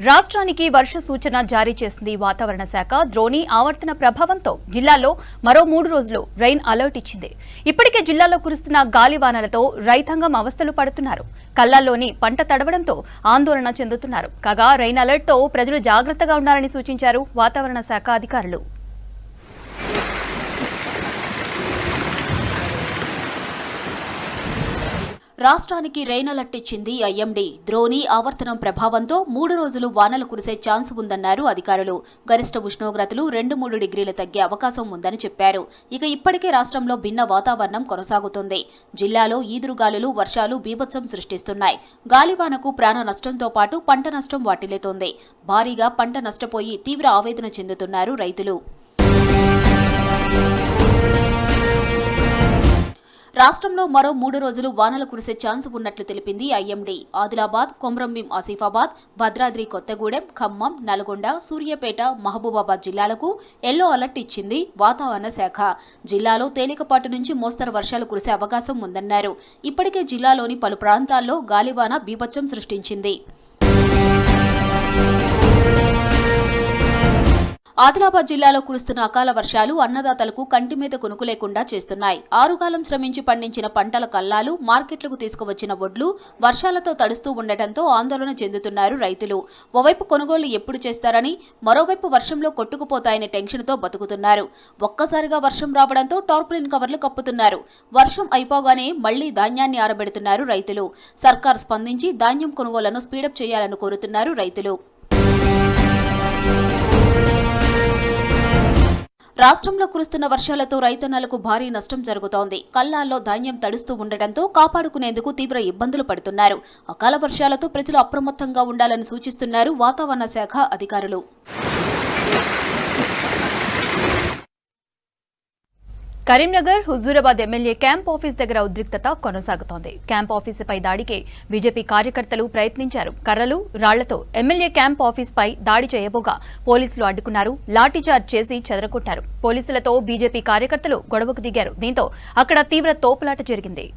రాష్ట్రానికి వర్ష సూచన జారీ చేసింది వాతావరణ శాఖ. ద్రోణి ఆవర్తన ప్రభావంతో జిల్లాలో మరో 3 రోజులు రైన్ అలర్ట్ ఇచ్చింది. ఇప్పటికే జిల్లాలో కురుస్తున్న గాలివానలతో రైతాంగం అవస్థలు పడుతున్నారు. కల్లాల్లోని పంట తడవడంతో ఆందోళన చెందుతున్నారు. కాగా రైన్ అలర్ట్ తో ప్రజలు జాగ్రత్తగా ఉండాలని సూచించారు వాతావరణ శాఖ అధికారులు. రాష్ట్రానికి రెయిన్ అలర్ట్ ఇచ్చింది ఐఎండీ. ద్రోణి ఆవర్తనం ప్రభావంతో 3 రోజులు వానలు కురిసే ఛాన్స్ ఉందన్నారు అధికారులు. గరిష్ట ఉష్ణోగ్రతలు 2-3 డిగ్రీలు తగ్గే అవకాశం ఉందని చెప్పారు. ఇక ఇప్పటికే రాష్ట్రంలో భిన్న వాతావరణం కొనసాగుతుంది. జిల్లాలో ఈదురుగాలులు, వర్షాలు బీభత్సం సృష్టిస్తున్నాయి. గాలివానకు ప్రాణ నష్టంతో పాటు పంట నష్టం వాటిల్లుతోంది. భారీగా పంట నష్టపోయి తీవ్ర ఆవేదన చెందుతున్నారు రైతులు. రాష్ట్రంలో మరో 3 రోజులు వానలు కురిసే ఛాన్స్ ఉన్నట్లు తెలిపింది ఐఎండీ. ఆదిలాబాద్, కొమ్రంభీం ఆసిఫాబాద్, భద్రాద్రి కొత్తగూడెం, ఖమ్మం, నల్గొండ, సూర్యాపేట, మహబూబాబాద్ జిల్లాలకు ఎల్లో అలర్ట్ ఇచ్చింది వాతావరణ శాఖ. జిల్లాలో తేలికపాటి నుంచి మోస్తరు వర్షాలు కురిసే అవకాశం ఉందన్నారు. ఇప్పటికే జిల్లాలోని పలు ప్రాంతాల్లో గాలివాన బీభత్సం సృష్టించింది. ఆదిలాబాద్ జిల్లాలో కురుస్తున్న అకాల వర్షాలు అన్నదాతలకు కంటి మీద కొనుకు లేకుండా చేస్తున్నాయి. ఆరుగాలం శ్రమించి పండించిన పంటల కల్లాలు, మార్కెట్లకు తీసుకువచ్చిన వడ్లు వర్షాలతో తడుస్తూ ఉండటంతో ఆందోళన చెందుతున్నారు రైతులు. ఓవైపు కొనుగోలు ఎప్పుడు చేస్తారని, మరోవైపు వర్షంలో కొట్టుకుపోతాయనే టెన్షన్తో బతుకుతున్నారు. ఒక్కసారిగా వర్షం రావడంతో టార్పాలిన్ కవర్లు కప్పుతున్నారు. వర్షం అయిపోగానే మళ్లీ ధాన్యాన్ని ఆరబెడుతున్నారు రైతులు. సర్కార్ స్పందించి ధాన్యం కొనుగోలను స్పీడప్ చేయాలని కోరుతున్నారు రైతులు. రాష్ట్రంలో కురుస్తున్న వర్షాలతో రైతన్నలకు భారీ నష్టం జరుగుతోంది. కల్లాల్లో ధాన్యం తడుస్తూ ఉండటంతో కాపాడుకునేందుకు తీవ్ర ఇబ్బందులు పడుతున్నారు. అకాల వర్షాలతో ప్రజలు అప్రమత్తంగా ఉండాలని సూచిస్తున్నారు వాతావరణ శాఖ అధికారులు. Karimnagar Huzurabad MLA camp office దగ్గర ఉద్రిక్తత కొనసాగుతోంది. క్యాంప్ ఆఫీసుపై దాడికి బీజేపీ కార్యకర్తలు ప్రయత్నించారు. కర్రలు, రాళ్లతో ఎమ్మెల్యే క్యాంప్ ఆఫీస్పై దాడి చేయబోగా పోలీసులు అడ్డుకున్నారు. లాఠీచార్జ్ చేసి చెదరగొట్టారు. పోలీసులతో బీజేపీ కార్యకర్తలు గొడవకు దిగారు. దీంతో అక్కడ తీవ్ర తోపులాట జరిగింది.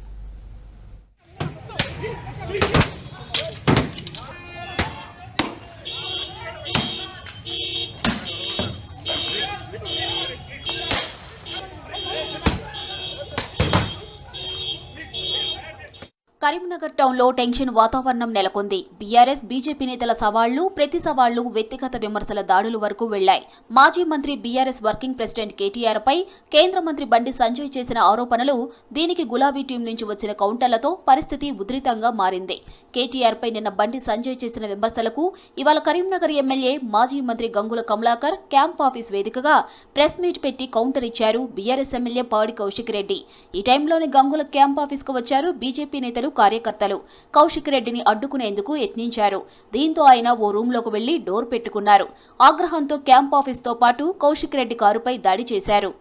కరీంనగర్ టౌన్లో టెన్షన్ వాతావరణం నెలకొంది. బీఆర్ఎస్, బీజేపీ నేతల సవాళ్లు, ప్రతి సవాళ్లు, వ్యక్తిగత విమర్శల దాడుల వరకు వెళ్లాయి. మాజీ మంత్రి, బీఆర్ఎస్ వర్కింగ్ ప్రెసిడెంట్ కేటీఆర్ పై కేంద్ర మంత్రి బండి సంజయ్ చేసిన ఆరోపణలు, దీనికి గులాబీ టీం నుంచి వచ్చిన కౌంటర్లతో పరిస్థితి ఉధృతంగా మారింది. కేటీఆర్ పై నిన్న బండి సంజయ్ చేసిన విమర్శలకు ఇవాళ కరీంనగర్ ఎమ్మెల్యే, మాజీ మంత్రి గంగుల కమలాకర్ క్యాంప్ ఆఫీస్ వేదికగా ప్రెస్ మీట్ పెట్టి కౌంటర్ ఇచ్చారు బీఆర్ఎస్ ఎమ్మెల్యే పాడి కౌశిక్ రెడ్డి. ఈ టైంలోనే గంగుల క్యాంప్ ఆఫీస్ కు వచ్చారు బీజేపీ నేతలు, కార్యకర్తలు. కౌశిక్ రెడ్డిని అడ్డుకునేందుకు యత్నించారు. దీంతో ఆయన ఓ రూంలోకి వెళ్లి డోర్ పెట్టుకున్నారు. ఆగ్రహంతో క్యాంప్ ఆఫీస్ తో పాటు కౌశిక్ రెడ్డి కారుపై దాడి చేశారు.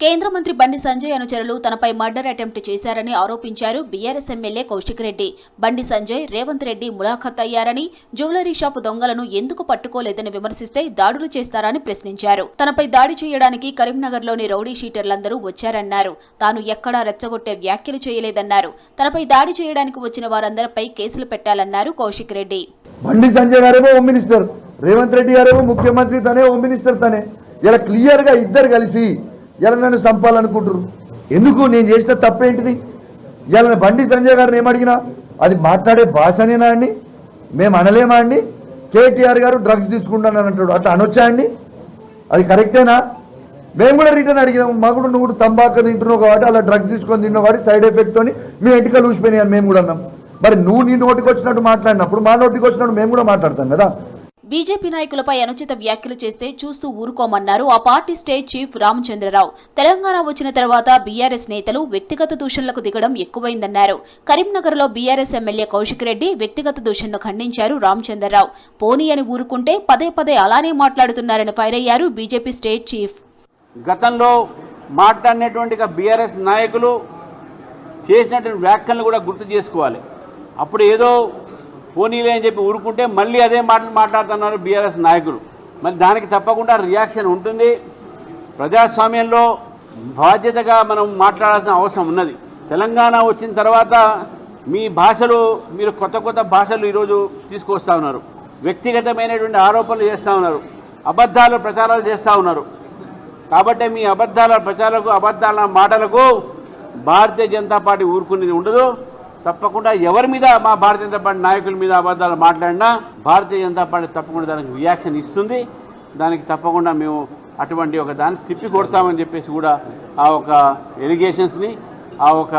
కేంద్ర మంత్రి బండి సంజయ్ అనుచరులు తనపై మర్డర్ అటెంప్ట్ చేశారని ఆరోపించారు బీఆర్ఎస్ ఎమ్మెల్యే కౌశిక్ రెడ్డి. బండి సంజయ్, రేవంత్ రెడ్డి ములాఖత్ అయ్యారని, జ్యువెలరీ షాపు దొంగలను ఎందుకు పట్టుకోలేదని విమర్శిస్తే దాడులు చేస్తారని ప్రశ్నించారు. తనపై దాడి చేయడానికి కరీంనగర్లోని రౌడీ షీటర్లందరూ వచ్చారన్నారు. తాను ఎక్కడా రెచ్చగొట్టే వ్యాఖ్యలు చేయలేదన్నారు. తనపై దాడి చేయడానికి వచ్చిన వారందరిపై కేసులు పెట్టాలన్నారు కౌశిక్ రెడ్డి. బండి సంజయ్ గారేమో హోమ్ మినిస్టర్, రేవంత్ రెడ్డి గారేమో ముఖ్యమంత్రి, తనే హోమ్ మినిస్టర్ తనే. ఇలా క్లియర్ గా ఇద్దరు కలిసి ఇలా నన్ను చంపాలనుకుంటారు. ఎందుకు? నేను చేసిన తప్పేంటిది? ఇలా బండి సంజయ్ గారిని ఏమడిగినా అది మాట్లాడే భాషనేనా అండి? మేము అనలేమా అండి? కేటీఆర్ గారు డ్రగ్స్ తీసుకుంటానని అంటాడు, అట్లా అనొచ్చా అండి? అది కరెక్టేనా? మేము కూడా రిటర్న్ అడిగినాము. మాకు కూడా నువ్వు తంబాకు తింటున్నావు కాబట్టి, అలా డ్రగ్స్ తీసుకొని తిన్నావు కాబట్టి సైడ్ ఎఫెక్ట్ తోని మీ ఎంటికలు ఊసిపోయినాయని మేము కూడా అన్నాం. మరి నువ్వు నీ నోటికి వచ్చినట్టు మాట్లాడినప్పుడు మా నోటికి వచ్చినట్టు మేము కూడా మాట్లాడతాం కదా. బీజేపీ నాయకులపై అనుచిత వ్యాఖ్యలు చేస్తే చూస్తూ ఊరుకోమన్నారు ఆ party state chief Ramachandra Rao. Telangana వచ్చిన తర్వాత బీఆర్ఎస్ నేతలు వ్యక్తిగత దూషణలకు దిగడం ఎక్కువైందన్నారు. కరీంనగర్లో బీఆర్ఎస్ ఎమ్మెల్యే కౌశిక్ రెడ్డి వ్యక్తిగత దూషణను ఖండించారు రామచంద్రరావు. పోనీ అని ఊరుకుంటే పదే పదే అలానే మాట్లాడుతున్నారని ఫైర్ అయ్యారు బీజేపీ స్టేట్ చీఫ్. గతంలో మాట్లాడినటువంటి బీఆర్ఎస్ నాయకులు చేసినటువంటి వ్యాఖ్యలను కూడా గుర్తు చేసుకోవాలి. అప్పుడు ఏదో పోనీలే అని చెప్పి ఊరుకుంటే మళ్ళీ అదే మాటలు మాట్లాడుతున్నారు బీఆర్ఎస్ నాయకులు. మరి దానికి తప్పకుండా రియాక్షన్ ఉంటుంది. ప్రజాస్వామ్యంలో బాధ్యతగా మనం మాట్లాడాల్సిన అవసరం ఉన్నది. తెలంగాణ వచ్చిన తర్వాత మీ భాషలు మీరు కొత్త భాషలు ఈరోజు తీసుకొస్తా ఉన్నారు. వ్యక్తిగతమైనటువంటి ఆరోపణలు చేస్తూ ఉన్నారు, అబద్ధాలు ప్రచారాలు చేస్తూ ఉన్నారు. కాబట్టి మీ అబద్ధాల ప్రచారాలకు, అబద్ధాల మాటలకు భారతీయ జనతా పార్టీ ఊరుకునేది ఉండదు. తప్పకుండా ఎవరి మీద, మా భారతీయ జనతా పార్టీ నాయకుల మీద అబద్ధాలు మాట్లాడినా భారతీయ జనతా పార్టీ తప్పకుండా దానికి రియాక్షన్ ఇస్తుంది. దానికి తప్పకుండా మేము అటువంటి ఒక దాన్ని తిప్పి కొడతామని చెప్పేసి కూడా ఆ ఒక ఎలిగేషన్స్ని, ఆ ఒక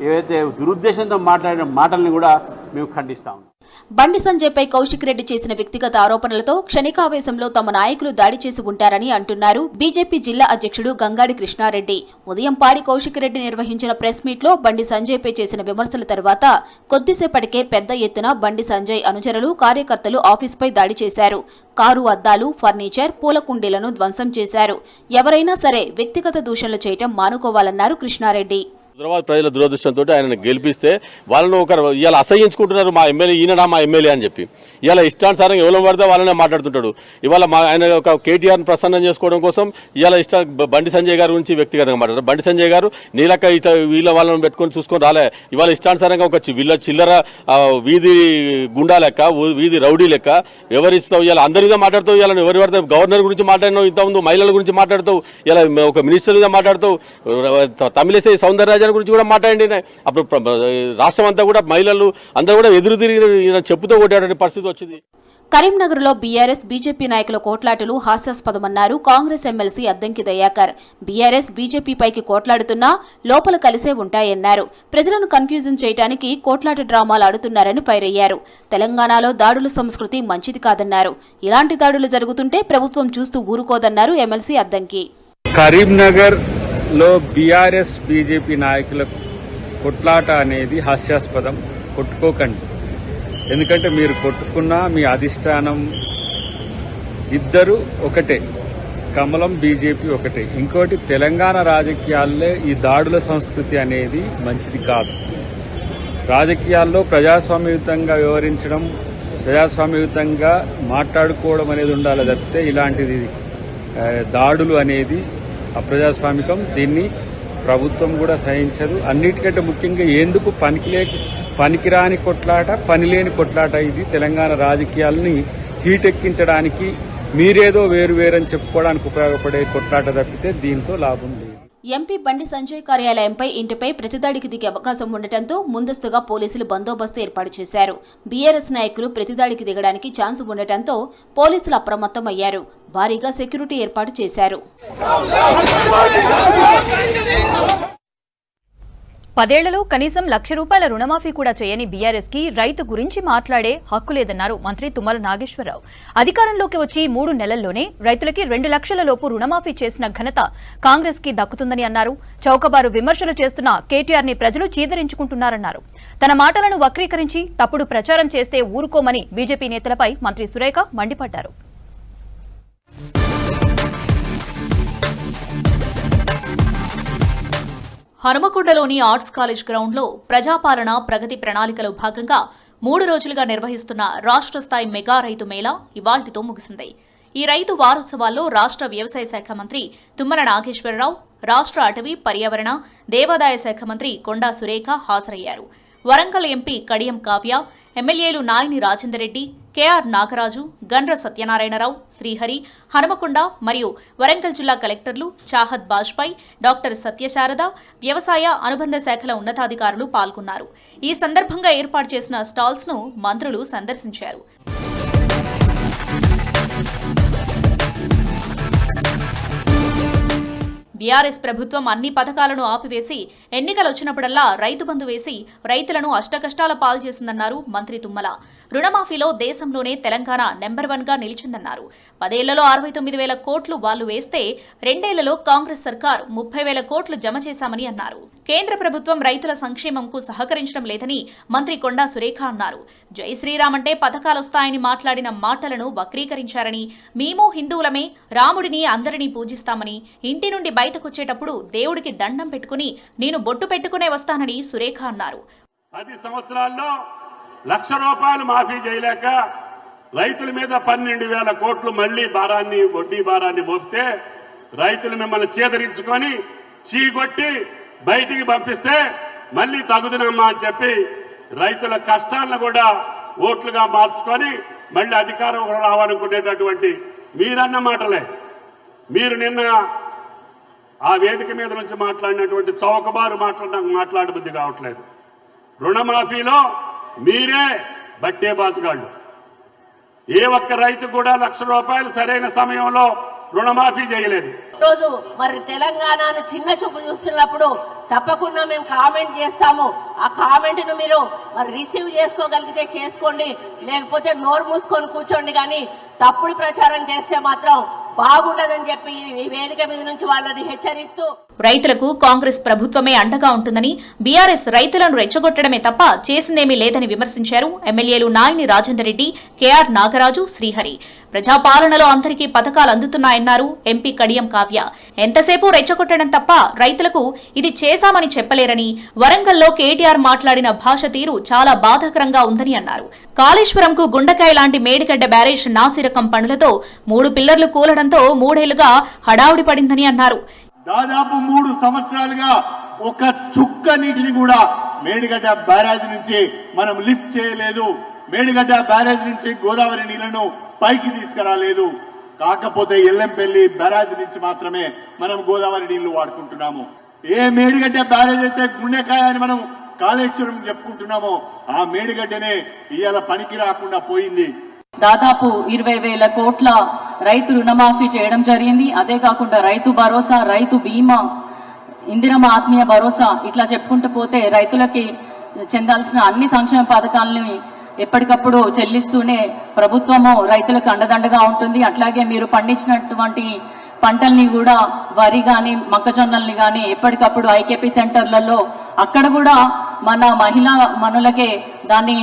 ఏవైతే దురుద్దేశంతో మాట్లాడిన మాటల్ని కూడా మేము ఖండిస్తాము. బండి సంజయ్పై కౌశిక్ రెడ్డి చేసిన వ్యక్తిగత ఆరోపణలతో క్షణికావేశంలో తమ నాయకులు దాడి చేసి ఉంటారని అంటున్నారు బీజేపీ జిల్లా అధ్యక్షుడు గంగాడి కృష్ణారెడ్డి. ఉదయం పాడి కౌశిక్ రెడ్డి నిర్వహించిన ప్రెస్ మీట్ లో బండి సంజయ్పై చేసిన విమర్శల తర్వాత కొద్దిసేపటికే పెద్ద ఎత్తున బండి సంజయ్ అనుచరులు, కార్యకర్తలు ఆఫీస్పై దాడి చేశారు. కారు అద్దాలు, ఫర్నిచర్, పూల కుండీలను ధ్వంసం చేశారు. ఎవరైనా సరే వ్యక్తిగత దూషణలు చేయటం మానుకోవాలన్నారు కృష్ణారెడ్డి. హైదరాబాద్ ప్రజల దురదృష్టంతో ఆయనను గెలిపిస్తే వాళ్ళను ఒకరు ఇవాళ అసహ్యించుకుంటున్నారు. మా ఎమ్మెల్యే ఈయనడా మా ఎమ్మెల్యే అని చెప్పి ఇవాళ ఇష్టానుసారంగా ఎవరు పడితే వాళ్ళనే మాట్లాడుతుంటాడు. ఇవాళ ఆయన ఒక కేటీఆర్ని ప్రసన్నం చేసుకోవడం కోసం ఇవాళ బండి సంజయ్ గారి గురించి వ్యక్తిగతంగా మాట్లాడారు. బండి సంజయ్ గారు నీలక వీళ్ళ వాళ్ళని పెట్టుకొని చూసుకొని రాలే. ఇవాళ ఇష్టానుసారంగా ఒక వీళ్ళ చిల్లర వీధి గుండా లెక్క, వీధి రౌడీ లెక్క ఎవరిస్తావు. ఇవాళ అందరి మీద మాట్లాడుతావు. ఇవాళ ఎవరి పడితే గవర్నర్ గురించి మాట్లాడినావు, ఇంతకుముందు మహిళల గురించి మాట్లాడుతావు, ఇలా ఒక మినిస్టర్ మీద మాట్లాడుతావు, తమిళసై సౌందర్యరాజన్ గురించి కూడా మాట్లాడండి. అప్పుడు రాష్ట్రం అంతా కూడా మహిళలు అందరూ కూడా ఎదురు తిరిగి చెప్పుతో కొట్టే పరిస్థితి వచ్చింది. కరీంనగర్లో బీఆర్ఎస్ బీజేపీ నాయకుల కోట్లాటలు హాస్యాస్పదమన్నారు కాంగ్రెస్ ఎమ్మెల్సీ అద్దంకి దయాకర్. బీఆర్ఎస్ బీజేపీపైకి కోట్లాడుతున్నా లోపల కలిసే ఉంటాయన్నారు. ప్రజలను కన్ఫ్యూజన్ చేయడానికి కోట్లాట డ్రామాలు ఆడుతున్నారని ఫైర్ అయ్యారు. తెలంగాణలో దాడుల సంస్కృతి మంచిది కాదన్నారు. ఇలాంటి దాడులు జరుగుతుంటే ప్రభుత్వం చూస్తూ ఊరుకోదన్నారు ఎమ్మెల్సీ అద్దంకి. కరీంనగర్ లో బీఆర్ఎస్ బీజేపీ నాయకుల కొట్లాట అనేది హాస్యాస్పదం. కొట్టుకోకండి. ఎందుకంటే మీరు కొట్టుకున్నా మీ అధిష్టానం ఇద్దరు ఒకటే, కమలం బీజేపీ ఒకటే. ఇంకోటి, తెలంగాణ రాజకీయాల్లో ఈ దాడుల సంస్కృతి అనేది మంచిది కాదు. రాజకీయాల్లో ప్రజాస్వామ్యయుతంగా వ్యవహరించడం, ప్రజాస్వామ్యయుతంగా మాట్లాడుకోవడం అనేది ఉండాలి తప్పితే ఇలాంటిది దాడులు అనేది అప్రజాస్వామికం. దీన్ని ప్రభుత్వం కూడా సహించదు. అన్నిటికంటే ముఖ్యంగా ఎందుకు పనికిరాని కొట్లాట, పనిలేని కొట్లాట. ఇది తెలంగాణ రాజకీయాలని హీటెక్కించడానికి, మీరేదో వేరువేరని చెప్పుకోవడానికి ఉపయోగపడే కొట్లాట తప్పితే దీంతో లాభం లేదు. ఎంపీ బండి సంజయ్ కార్యాలయంపై ఇంటిపై ప్రతిదాడికి దిగే అవకాశం ఉండటంతో ముందస్తుగా పోలీసులు బందోబస్తు ఏర్పాటు చేశారు. బీఆర్ఎస్ నాయకులు ప్రతిదాడికి దిగడానికి ఛాన్స్ ఉండటంతో పోలీసులు అప్రమత్తమయ్యారు. భారీగా సెక్యూరిటీ ఏర్పాటు చేశారు. 10 ఏళ్లలో కనీసం ₹1,00,000 రుణమాఫీ కూడా చేయని బీఆర్ఎస్ కి రైతు గురించి మాట్లాడే హక్కు లేదన్నారు మంత్రి తుమ్మల నాగేశ్వరరావు. అధికారంలోకి వచ్చి 3 నెలల్లోనే రైతులకి 2 లక్షల లోపు రుణమాఫీ చేసిన ఘనత కాంగ్రెస్ కి దక్కుతుందని అన్నారు. చౌకబారు విమర్శలు చేస్తున్న కేటీఆర్ ని ప్రజలు చీదరించుకుంటున్నారన్నారు. తన మాటలను వక్రీకరించి తప్పుడు ప్రచారం చేస్తే ఊరుకోమని బీజేపీ నేతలపై మంత్రి సురేఖ మండిపడ్డారు. హనుమకొండలోని ఆర్ట్స్ కాలేజ్ గ్రౌండ్లో ప్రజాపాలన ప్రగతి ప్రణాళికలో భాగంగా 3 రోజులుగా నిర్వహిస్తున్న రాష్ట్ర స్థాయి మెగా రైతు మేళా ఇవాళ్టితో ముగిసింది. ఈ రైతు వారోత్సవాల్లో రాష్ట్ర వ్యవసాయ శాఖ మంత్రి తుమ్మల నాగేశ్వరరావు, రాష్ట్ర అటవీ, పర్యావరణ, దేవాదాయ శాఖ మంత్రి కొండా సురేఖ హాజరయ్యారు. వరంగల్ ఎంపీ కడియం కావ్య, ఎమ్మెల్యేలు నాయని రాజేందర్ రెడ్డి, కేఆర్ నాగరాజు, గండ్ర సత్యనారాయణరావు, శ్రీహరి, హనుమకొండ మరియు వరంగల్ జిల్లా కలెక్టర్లు చాహద్ బాజ్పాయ్, డాక్టర్ సత్యశారద, వ్యవసాయ అనుబంధ శాఖల ఉన్నతాధికారులు పాల్గొన్నారు. ఈ సందర్భంగా ఏర్పాటు చేసిన స్టాల్స్ ను మంత్రులు సందర్శించారు. బీఆర్ఎస్ ప్రభుత్వం అన్ని పథకాలను ఆపివేసి ఎన్నికలు వచ్చినప్పుడల్లా రైతు బంధు వేసి రైతులను అష్టకష్టాల పాలు చేసిందన్నారు మంత్రి తుమ్మల. రుణమాఫీలో దేశంలోనే తెలంగాణ నెంబర్ 1గా నిలిచిందన్నారు. 10 ఏళ్లలో 69,000 కోట్లు వాళ్లు వేస్తే 2 ఏళ్లలో కాంగ్రెస్ సర్కార్ 30,000 కోట్లు జమ చేశామని అన్నారు. కేంద్ర ప్రభుత్వం రైతుల సంక్షేమంకు సహకరించడం లేదని మంత్రి కొండా సురేఖ అన్నారు. జై శ్రీరామ్ అంటే పథకాలొస్తాయని మాట్లాడిన మాటలను వక్రీకరించారని, మేము హిందువులమే, రాముడిని అందరినీ పూజిస్తామని, ఇంటి నుండి బయటకొచ్చేటప్పుడు దేవుడికి దండం పెట్టుకుని నేను బొట్టు పెట్టుకునే వస్తానని సురేఖ అన్నారు. 10 సంవత్సరాల్లో ₹1,00,000 మాఫీ చేయలేక రైతుల మీద 12,000 కోట్లు మళ్లీ వడ్డీ భారాన్ని మోపితే రైతులు మిమ్మల్ని చేదరించుకొని చీకొట్టి బయటికి పంపిస్తే మళ్ళీ తగుదనమ్మా అని చెప్పి రైతుల కష్టాలను కూడా ఓట్లుగా మార్చుకొని మళ్ళీ అధికారం రావాలనుకునేటటువంటి మీరన్న మాటలే. మీరు నిన్న ఆ వేదిక మీద నుంచి మాట్లాడినటువంటి చౌకబారు మాట్లాడబుద్ధి కావట్లేదు. రుణమాఫీలో మీరే బట్టే బాసుగాళ్ళు. ఏ ఒక్క రైతు కూడా ₹1,00,000 సరైన సమయంలో రుణమాఫీ చేయలేదు. రోజు మరి తెలంగాణను చిన్న చూపు చూస్తున్నప్పుడు తప్పకుండా మేము కామెంట్ చేస్తాము. ఆ కామెంట్ ను మీరు మరి రిసీవ్ చేసుకోగలిగితే చేసుకోండి, లేకపోతే నోరు మూసుకొని కూర్చోండి. కానీ తప్పుడు ప్రచారం చేస్తే మాత్రం బాగుండదని చెప్పి ఈ వేదిక మీద నుంచి వాళ్ళని హెచ్చరిస్తూ, రైతులకు కాంగ్రెస్ ప్రభుత్వమే అండగా ఉంటుందని, బీఆర్ఎస్ రైతులను రెచ్చగొట్టడమే తప్ప చేసిందేమీ లేదని విమర్శించారు ఎమ్మెల్యేలు నాయిని రాజేందర్ రెడ్డి, కేఆర్ నాగరాజు, శ్రీహరి. ప్రజాపాలనలో అందరికీ పథకాలు అందుతున్నాయన్నారు ఎంపీ కడియం కావ్య. ఎంతసేపు రెచ్చగొట్టడం తప్ప రైతులకు ఇది చేశామని చెప్పలేరని, వరంగల్లో కేటీఆర్ మాట్లాడిన భాష తీరు చాలా బాధాకరంగా ఉందని అన్నారు. కాళేశ్వరంకు గుండకాయ లాంటి మేడిగడ్డ బ్యారేజ్ నాసిరకం పనులతో 3 పిల్లర్లు కూలడంతో 3 ఏళ్లుగా హడావుడి పడిందని అన్నారు. దాదాపు 3 సంవత్సరాలుగా ఒక చుక్క నీటిని కూడా మేడిగడ్డ బ్యారేజ్ నుంచి మనం లిఫ్ట్ చేయలేదు. మేడిగడ్డ బ్యారేజ్ నుంచి గోదావరి నీళ్లను పైకి తీసుకురాలేదు. కాకపోతే ఎల్లంపల్లి బ్యారేజ్ నుంచి మాత్రమే మనం గోదావరి నీళ్లు వాడుకుంటున్నాము. ఏ మేడిగడ్డ బ్యారేజ్ అయితే గుండెకాయ అని మనం కాళేశ్వరం చెప్పుకుంటున్నామో ఆ మేడిగడ్డనే ఇవాళ పనికి రాకుండా పోయింది. దాదాపు 20,000 కోట్ల రైతు రుణమాఫీ చేయడం జరిగింది. అదే కాకుండా రైతు భరోసా, రైతు బీమా, ఇందిరమ్మ ఆత్మీయ భరోసా ఇట్లా చెప్పుకుంటూ పోతే రైతులకి చెందాల్సిన అన్ని సంక్షేమ పథకాలని ఎప్పటికప్పుడు చెల్లిస్తూనే ప్రభుత్వము రైతులకు అండదండగా ఉంటుంది. అట్లాగే మీరు పండించినటువంటి పంటల్ని కూడా, వరి కానీ మొక్కజొన్నల్ని కానీ ఎప్పటికప్పుడు ఐకేపీ సెంటర్లలో అక్కడ కూడా మన మహిళా మనులకే దాన్ని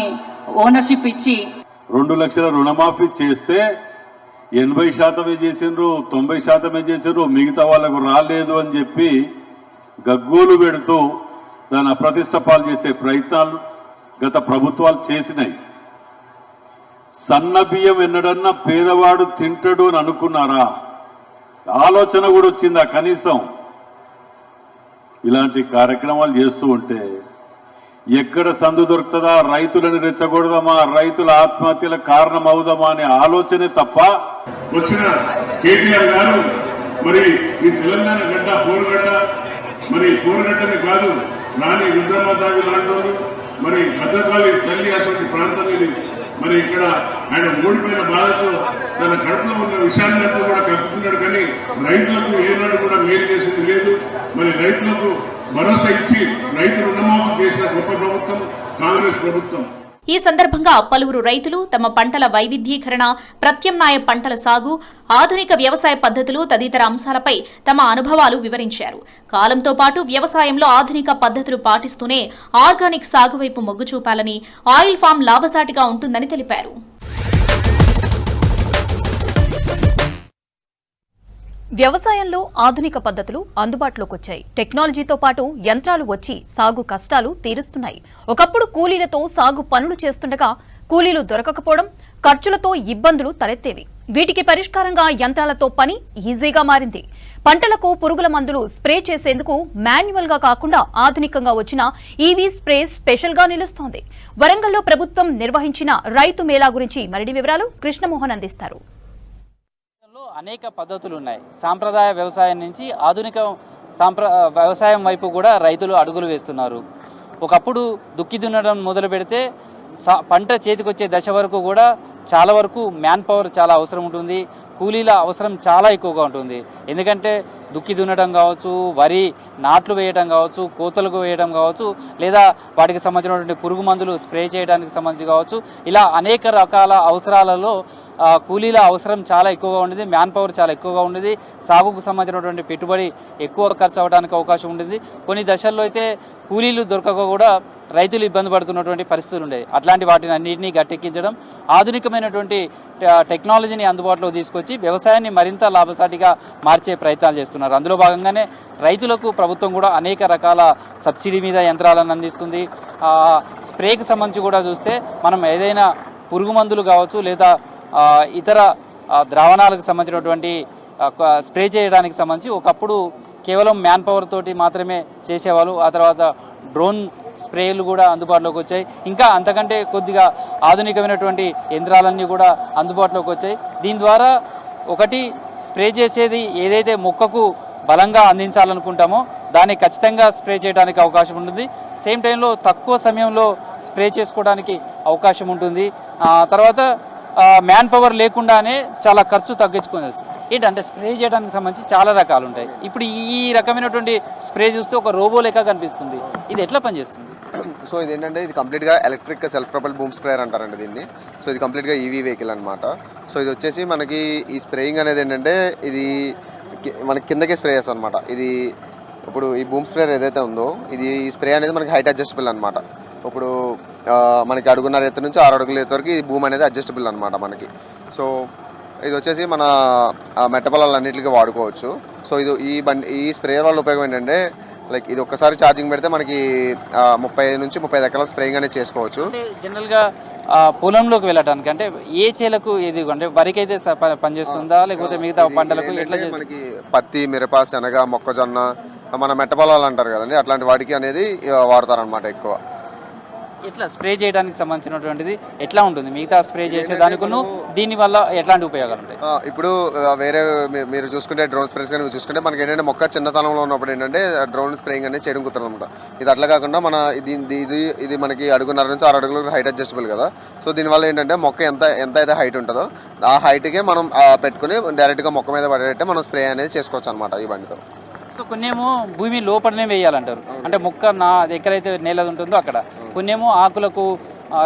ఓనర్షిప్ ఇచ్చి 2 లక్షల రుణమాఫీ చేస్తే 80% చేసిండ్రు, 90% చేసిండ్రు, మిగతా వాళ్ళకు రాలేదు అని చెప్పి గగ్గోలు పెడుతూ దాన్ని అప్రతిష్ట పాలు చేసే ప్రయత్నాలు గత ప్రభుత్వాలు చేసినాయి. సన్న బియ్యం ఎన్నడన్నా పేదవాడు తింటాడు అని అనుకున్నారా? ఆలోచన కూడా వచ్చిందా? కనీసం ఇలాంటి కార్యక్రమాలు చేస్తూ ఉంటే ఎక్కడ సందు దొరుకుతుందా, రైతులను రెచ్చగొడదామా, రైతుల ఆత్మహత్యల కారణం అవుదామా అనే ఆలోచనే తప్ప. వచ్చిన కేటీఆర్ గారు మరి ఈ తెలంగాణ గడ్డ పోరుగడ్డ, మరి పోరుగడ్డనే కాదు రాణి రుద్రమాదేవి లాంటి వాళ్ళు, మరి భద్రకాళి తల్లి అసలు ప్రాంతం ఇది. మరి ఇక్కడ ఆయన ఓడిపోయిన బాధతో తన కడుపులో ఉన్న విషయాన్నంతా కూడా కప్పుకున్నాడు. కానీ రైతులకు ఏనాడు కూడా మేలు చేసింది లేదు. మరి రైతులకు భరోసా ఇచ్చి రైతు రుణమాఫీ చేసిన గొప్ప ప్రభుత్వం కాంగ్రెస్ ప్రభుత్వం. ఈ సందర్భంగా పలువురు రైతులు తమ పంటల వైవిధ్యీకరణ, ప్రత్యామ్నాయ పంటల సాగు, ఆధునిక వ్యవసాయ పద్ధతులు తదితర అంశాలపై తమ అనుభవాలు వివరించారు. కాలంతో పాటు వ్యవసాయంలో ఆధునిక పద్ధతులు పాటిస్తూనే ఆర్గానిక్ సాగు వైపు మొగ్గు చూపాలని, ఆయిల్ ఫామ్ లాభసాటిగా ఉంటుందని తెలిపారు. వ్యవసాయంలో ఆధునిక పద్ధతులు అందుబాటులోకి వచ్చాయి. టెక్నాలజీతో పాటు యంత్రాలు వచ్చి సాగు కష్టాలు తీరుస్తున్నాయి. ఒకప్పుడు కూలీలతో సాగు పనులు చేస్తుండగా కూలీలు దొరకకపోవడం, ఖర్చులతో ఇబ్బందులు తలెత్తేవి. వీటికి పరిష్కారంగా యంత్రాలతో పని ఈజీగా మారింది. పంటలకు పురుగుల మందులు స్ప్రే చేసేందుకు మాన్యువల్ గా కాకుండా ఆధునికంగా వచ్చిన ఈవీ స్ప్రే స్పెషల్ గా నిలుస్తోంది. వరంగల్లో ప్రభుత్వం నిర్వహించిన రైతు మేళా గురించి మరిన్ని వివరాలు కృష్ణమోహన్ అందిస్తారు. అనేక పద్ధతులు ఉన్నాయి. సాంప్రదాయ వ్యవసాయం నుంచి ఆధునిక వ్యవసాయం వైపు కూడా రైతులు అడుగులు వేస్తున్నారు. ఒకప్పుడు దుక్కి దున్నడం మొదలు పెడితే పంట చేతికొచ్చే దశ వరకు కూడా చాలా వరకు మ్యాన్ పవర్ చాలా అవసరం ఉంటుంది. కూలీల అవసరం చాలా ఎక్కువగా ఉంటుంది. ఎందుకంటే దుక్కి దున్నడం కావచ్చు, వరి నాట్లు వేయడం కావచ్చు, కోతలకు వేయడం కావచ్చు, లేదా వాటికి సంబంధించినటువంటి పురుగు మందులు స్ప్రే చేయడానికి సంబంధించి కావచ్చు, ఇలా అనేక రకాల అవసరాలలో కూలీల అవసరం చాలా ఎక్కువగా ఉండేది. మ్యాన్ పవర్ చాలా ఎక్కువగా ఉండేది. సాగుకు సంబంధించినటువంటి పెట్టుబడి ఎక్కువ ఖర్చు అవ్వడానికి అవకాశం ఉండేది. కొన్ని దశల్లో అయితే కూలీలు దొరకక కూడా రైతులు ఇబ్బంది పడుతున్నటువంటి పరిస్థితులు ఉండేవి. అట్లాంటి వాటిని అన్నింటినీ గట్టెక్కించడం, ఆధునికమైనటువంటి టెక్నాలజీని అందుబాటులో తీసుకొచ్చి వ్యవసాయాన్ని మరింత లాభసాటిగా మార్చే ప్రయత్నాలు చేస్తున్నారు. అందులో భాగంగానే రైతులకు ప్రభుత్వం కూడా అనేక రకాల సబ్సిడీ మీద యంత్రాలను అందిస్తుంది. స్ప్రేకి సంబంధించి కూడా చూస్తే మనం ఏదైనా పురుగు మందులు కావచ్చు, లేదా ఇతర ద్రావణాలకు సంబంధించినటువంటి స్ప్రే చేయడానికి సంబంధించి ఒకప్పుడు కేవలం మ్యాన్ పవర్ తోటి మాత్రమే చేసేవాళ్ళు. ఆ తర్వాత డ్రోన్ స్ప్రేలు కూడా అందుబాటులోకి వచ్చాయి. ఇంకా అంతకంటే కొద్దిగా ఆధునికమైనటువంటి యంత్రాలన్నీ కూడా అందుబాటులోకి వచ్చాయి. దీని ద్వారా ఒకటి స్ప్రే చేసేది ఏదైతే మొక్కకు బలంగా అందించాలనుకుంటామో దాన్ని ఖచ్చితంగా స్ప్రే చేయడానికి అవకాశం ఉంటుంది. సేమ్ టైంలో తక్కువ సమయంలో స్ప్రే చేసుకోవడానికి అవకాశం ఉంటుంది. తర్వాత మ్యాన్ పవర్ లేకుండానే చాలా ఖర్చు తగ్గించుకోవచ్చు. ఏంటంటే స్ప్రే చేయడానికి సంబంధించి చాలా రకాలు ఉంటాయి. ఇప్పుడు ఈ రకమైనటువంటి స్ప్రే చూస్తే ఒక రోబో లెక్క కనిపిస్తుంది. ఇది ఎట్లా పనిచేస్తుంది? సో ఇదేంటంటే ఇది కంప్లీట్గా electric self propel boom sprayer అంటారండి దీన్ని. సో ఇది కంప్లీట్గా ఈవీ వెహికల్ అనమాట. సో ఇది వచ్చేసి మనకి ఈ స్ప్రేయింగ్ అనేది ఏంటంటే ఇది మనకి కిందకే స్ప్రే చేస్తాం అనమాట. ఇది ఇప్పుడు ఈ బూమ్ స్ప్రేయర్ ఏదైతే ఉందో ఇది ఈ స్ప్రే అనేది మనకి హైట్ అడ్జస్టబుల్ అనమాట. ఇప్పుడు మనకి అడుగున్నర ఎత్తు నుంచి 6 అడుగుల ఎత్తు వరకు ఈ బూమ్ అనేది అడ్జస్టబుల్ అనమాట మనకి. సో ఇది వచ్చేసి మన మెట్ట పొలాలన్నింటికి వాడుకోవచ్చు. సో ఈ స్ప్రేయర్ వల్ల ఉపయోగం ఏంటంటే లైక్ ఇది ఒక్కసారి ఛార్జింగ్ పెడితే మనకి 30 నుంచి 35 ఎకరాల స్ప్రేయింగ్ అనేది చేసుకోవచ్చు. జనరల్గా పొలంలోకి వెళ్ళడానికి అంటే ఏ చేలకు ఇది అంటే వరికి అయితే పనిచేస్తుందా లేకపోతే మిగతా పంటలకు ఎట్లా చేస్తుంది? మనకి పత్తి, మిరప, శనగ, మొక్కజొన్న, మన మెట్ట పొలాలు అంటారు కదండి, అట్లాంటి వాటికి అనేది వాడతారనమాట ఎక్కువ. ఎట్లా స్ప్రే చేయడానికి సంబంధించినటువంటిది ఎట్లా ఉంటుంది మిగతా స్ప్రే చేసేదానికును దీనివల్ల ఎట్లాంటి ఉపయోగాలు ఉంటాయి? ఇప్పుడు వేరే మీరు చూసుకుంటే డ్రోన్ స్ప్రేస్ కానీ చూసుకుంటే మనకి ఏంటంటే మొక్క చిన్నతనంలో ఉన్నప్పుడు ఏంటంటే డ్రోన్ స్ప్రేయింగ్ అనేది చేయడం కుదరదు అనమాట. ఇది అట్లా కాకుండా మన ఇది మనకి అడుగున్నర నుంచి 6 అడుగులు హైట్ అడ్జస్టబుల్ కదా. సో దీనివల్ల ఏంటంటే మొక్క ఎంత అయితే హైట్ ఉంటుందో ఆ హైట్కే మనం పెట్టుకుని డైరెక్ట్గా మొక్క మీద పడేటట్టే మనం స్ప్రే అనేది చేసుకోవచ్చు అనమాట ఈ బండితో. సో కొన్నేమో భూమి లోపలనే వేయాలంటారు, అంటే మొక్క ఎక్కడైతే నేల ఉంటుందో అక్కడ. కొన్నేమో ఆకులకు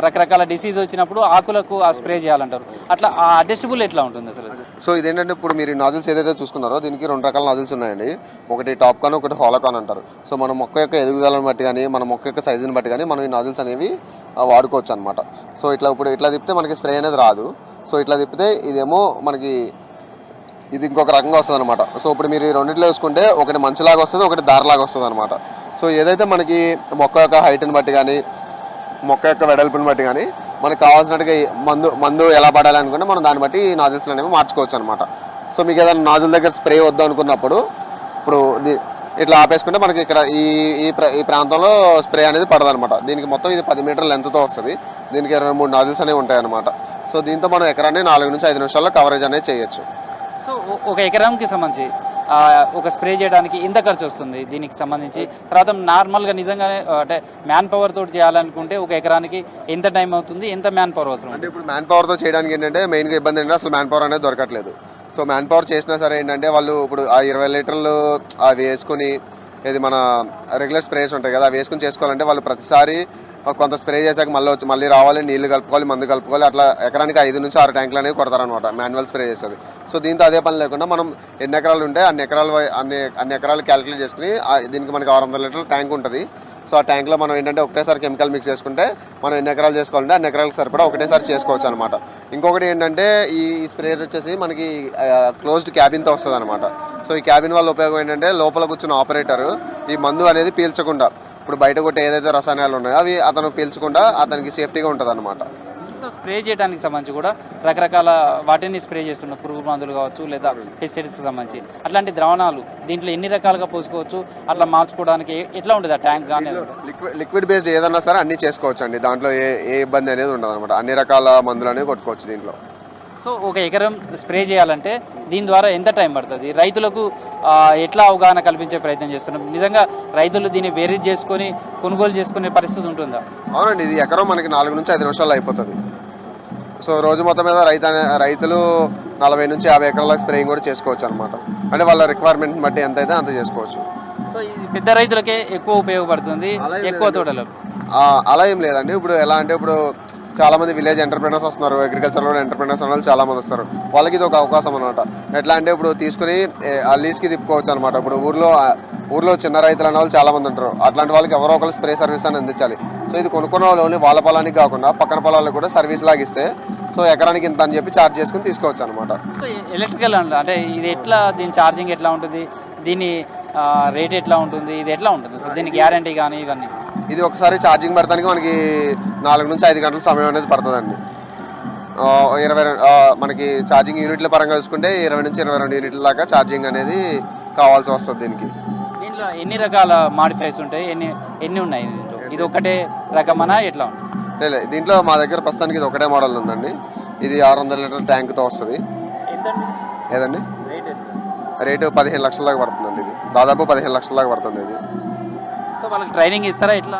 రకరకాల డిసీజ్ వచ్చినప్పుడు ఆకులకు ఆ స్ప్రే చేయాలంటారు. అట్లా ఆ అడ్జస్టబుల్ ఎట్లా ఉంటుంది అసలు? సో ఇదేంటంటే ఇప్పుడు మీరు నాజిల్స్ ఏదైతే చూసుకున్నారో దీనికి 2 రకాల నాజిల్స్ ఉన్నాయండి. ఒకటి టాప్ కాన్, ఒకటి హాలోకాన్ అంటారు. సో మన మొక్క యొక్క ఎదుగుదలను బట్టి కానీ మన మొక్క యొక్క సైజుని బట్టి కానీ మనం ఈ నాజిల్స్ అనేవి వాడుకోవచ్చు అనమాట. సో ఇట్లా తిప్పితే మనకి స్ప్రే అనేది రాదు. సో ఇట్లా తిప్పితే ఇదేమో మనకి ఇది ఇంకొక రకంగా వస్తుంది అనమాట. సో ఇప్పుడు మీరు ఈ రెండింటిలో వేసుకుంటే ఒకటి మంచులాగా వస్తుంది, ఒకటి దారిలాగా వస్తుంది అనమాట. సో ఏదైతే మనకి మొక్క యొక్క హైట్ని బట్టి కానీ మొక్క యొక్క వెడల్పుని బట్టి కానీ మనకు కావాల్సినట్టుగా మందు ఎలా పడాలి అనుకుంటే మనం దాన్ని బట్టి నాజిల్స్ అనేవి మార్చుకోవచ్చు అనమాట. సో మీకు ఏదైనా నాజిల్ దగ్గర స్ప్రే వద్దాం అనుకున్నప్పుడు ఇప్పుడు ఇట్లా ఆపేసుకుంటే మనకి ఇక్కడ ఈ ప్రాంతంలో స్ప్రే అనేది పడదనమాట. దీనికి మొత్తం ఇది 10 మీటర్ల లెంత్తో వస్తుంది. దీనికి 23 నాజిల్స్ అనేవి ఉంటాయి అనమాట. సో దీంతో మనం ఎకరాన్ని 4 నుంచి 5 నిమిషాల్లో కవరేజ్ అనేది చేయొచ్చు. సో ఒక ఎకరానికి సంబంధించి ఒక స్ప్రే చేయడానికి ఎంత ఖర్చు వస్తుంది దీనికి సంబంధించి? తర్వాత నార్మల్గా నిజంగానే అంటే మ్యాన్ పవర్ తోటి చేయాలనుకుంటే ఒక ఎకరానికి ఎంత టైం అవుతుంది, ఎంత మ్యాన్ పవర్ అవసరం? అంటే ఇప్పుడు మ్యాన్ పవర్తో చేయడానికి ఏంటంటే మెయిన్గా ఇబ్బంది ఏంటంటే అసలు మ్యాన్ పవర్ అనేది దొరకట్లేదు. సో మ్యాన్ పవర్ చేసినా సరే ఏంటంటే వాళ్ళు ఇప్పుడు ఆ 20 లీటర్లు అవి వేసుకుని ఇది మన రెగ్యులర్ స్ప్రేస్ ఉంటాయి కదా అవి వేసుకుని చేసుకోవాలంటే వాళ్ళు ప్రతిసారి కొంత స్ప్రే చేశాక మళ్ళీ రావాలి, నీళ్లు కలుపుకోవాలి, మందు కలుపుకోవాలి. అట్లా ఎకరానికి 5 నుంచి 6 ట్యాంకులు అనేవి కొడతారనమాట మాన్యువల్ స్ప్రే చేసేది. సో దీంతో అదే పని లేకుండా మనం ఎన్ని ఎకరాలు ఉంటే అన్ని ఎకరాలు క్యాలిక్యులేట్ చేసుకుని దీనికి మనకి 600 లీటర్ల ట్యాంక్ ఉంటుంది. సో ఆ ట్యాంక్లో మనం ఏంటంటే ఒకటేసారి కెమికల్ మిక్స్ చేసుకుంటే మనం ఎన్ని ఎకరాలు చేసుకోవాలంటే అన్ని ఎకరాలకు సరిపడా ఒకటేసారి చేసుకోవచ్చు అనమాట. ఇంకొకటి ఏంటంటే ఈ స్ప్రేయర్ వచ్చేసి మనకి క్లోజ్డ్ క్యాబిన్తో వస్తుంది అనమాట. సో ఈ క్యాబిన్ వల్ల ఉపయోగం ఏంటంటే లోపల కూర్చున్న ఆపరేటర్ ఈ మందు అనేది పీల్చకుండా ఇప్పుడు బయట కొట్టే ఏదైతే రసాయనాలు ఉన్నాయో అవి అతను పీల్చకుండా అతనికి సేఫ్టీగా ఉంటుంది అనమాట. సో స్ప్రే చేయడానికి సంబంధించి కూడా రకరకాల వాటిని స్ప్రే చేస్తున్న పురుగు మందులు కావచ్చు లేదా పెస్టిసైడ్స్కి సంబంధించి అట్లాంటి ద్రావణాలు దీంట్లో ఎన్ని రకాలుగా పోసుకోవచ్చు, అట్లా మార్చుకోవడానికి ఎట్లా ఉంటుంది ఆ ట్యాంక్ కానీ? లిక్విడ్ బేస్డ్ ఏదన్నా సరే అన్నీ చేసుకోవచ్చు అండి. దాంట్లో ఏ ఇబ్బంది అనేది ఉండదు అనమాట. అన్ని రకాల మందులు అనేవి కొట్టుకోవచ్చు దీంట్లో. సో ఒక ఎకరం స్ప్రే చేయాలంటే దీని ద్వారా ఎంత టైం పడుతుంది? రైతులకు ఎట్లా అవగాహన కల్పించే ప్రయత్నం చేస్తున్నాం? నిజంగా రైతులు దీన్ని బేరీజ్ చేసుకొని కొనుగోలు చేసుకునే పరిస్థితి ఉంటుందా? అవునండి, ఇది ఎకరం మనకి 4 నుంచి 5 నిమిషాల్లో అయిపోతుంది. సో రోజు మొత్తం మీద రైతులు 40 నుంచి 50 ఎకరాల స్ప్రేయింగ్ కూడా చేసుకోవచ్చు అనమాట. అంటే వాళ్ళ రిక్వైర్మెంట్ బట్టి ఎంత అయితే అంత చేసుకోవచ్చు. సో ఇది పెద్ద రైతులకే ఎక్కువ ఉపయోగపడుతుంది, ఎక్కువ తోటలకు అలా ఏం లేదండి. ఇప్పుడు ఎలా అంటే ఇప్పుడు చాలా మంది విలేజ్ ఎంటర్ప్రెనర్స్ వస్తున్నారు, అగ్రికల్చర్లో ఎంటర్ప్రెనర్స్ వాళ్ళు చాలా మంది వస్తారు. వాళ్ళకి ఇది ఒక అవకాశం అనమాట. ఎట్లా అంటే ఇప్పుడు తీసుకుని ఆ లీజ్కి తిప్పుకోవచ్చు అనమాట. ఇప్పుడు ఊర్లో చిన్న రైతులు అనే వాళ్ళు చాలా మంది ఉంటారు. అట్లాంటి వాళ్ళకి ఎవరో ఒకరు స్ప్రే సర్వీస్ అని అందించాలి. సో ఇది కొనుక్కున్న వాళ్ళు ఓన్లీ వాళ్ళ పొలానికి కాకుండా పక్కన పొలాలకు కూడా సర్వీస్ లాగిస్తే సో ఎకరానికి ఇంత అని చెప్పి ఛార్జ్ చేసుకుని తీసుకోవచ్చు అనమాట. సో ఎలక్ట్రికల్ అంటే ఇది ఎట్లా, దీని ఛార్జింగ్ ఎట్లా ఉంటుంది, దీని రేట్ ఎట్లా ఉంటుంది, ఇది ఎట్లా ఉంటుంది సార్, దీని గ్యారంటీ కానీ ఇవన్నీ? ఇది ఒకసారి ఛార్జింగ్ పెడతానికి మనకి 4 నుంచి 5 గంటల సమయం అనేది పడుతుందండి. మనకి ఛార్జింగ్ యూనిట్ల పరంగా చూసుకుంటే 20 నుంచి 22 యూనిట్ల దాకా ఛార్జింగ్ అనేది కావాల్సి వస్తుంది దీనికి. దీంట్లో ఎన్ని రకాల మాడిఫైస్ ఉంటాయి, ఎన్ని ఉన్నాయి దీంట్లో? ఇది ఒకటే రకమనా ఎట్లా ఉంటుంది? లేదు, దీంట్లో మా దగ్గర ప్రస్తుతానికి ఇది ఒకటే మోడల్ ఉందండి. ఇది 600 లీటర్ ట్యాంక్తో వస్తుంది. ఏదండి రేటు 15 లక్షల దాకా పడుతుందండి. ఇది దాదాపు 15 లక్షల దాకా పడుతుంది. ఇది సో వాళ్ళకి ట్రైనింగ్ ఇస్తారా ఎట్లా?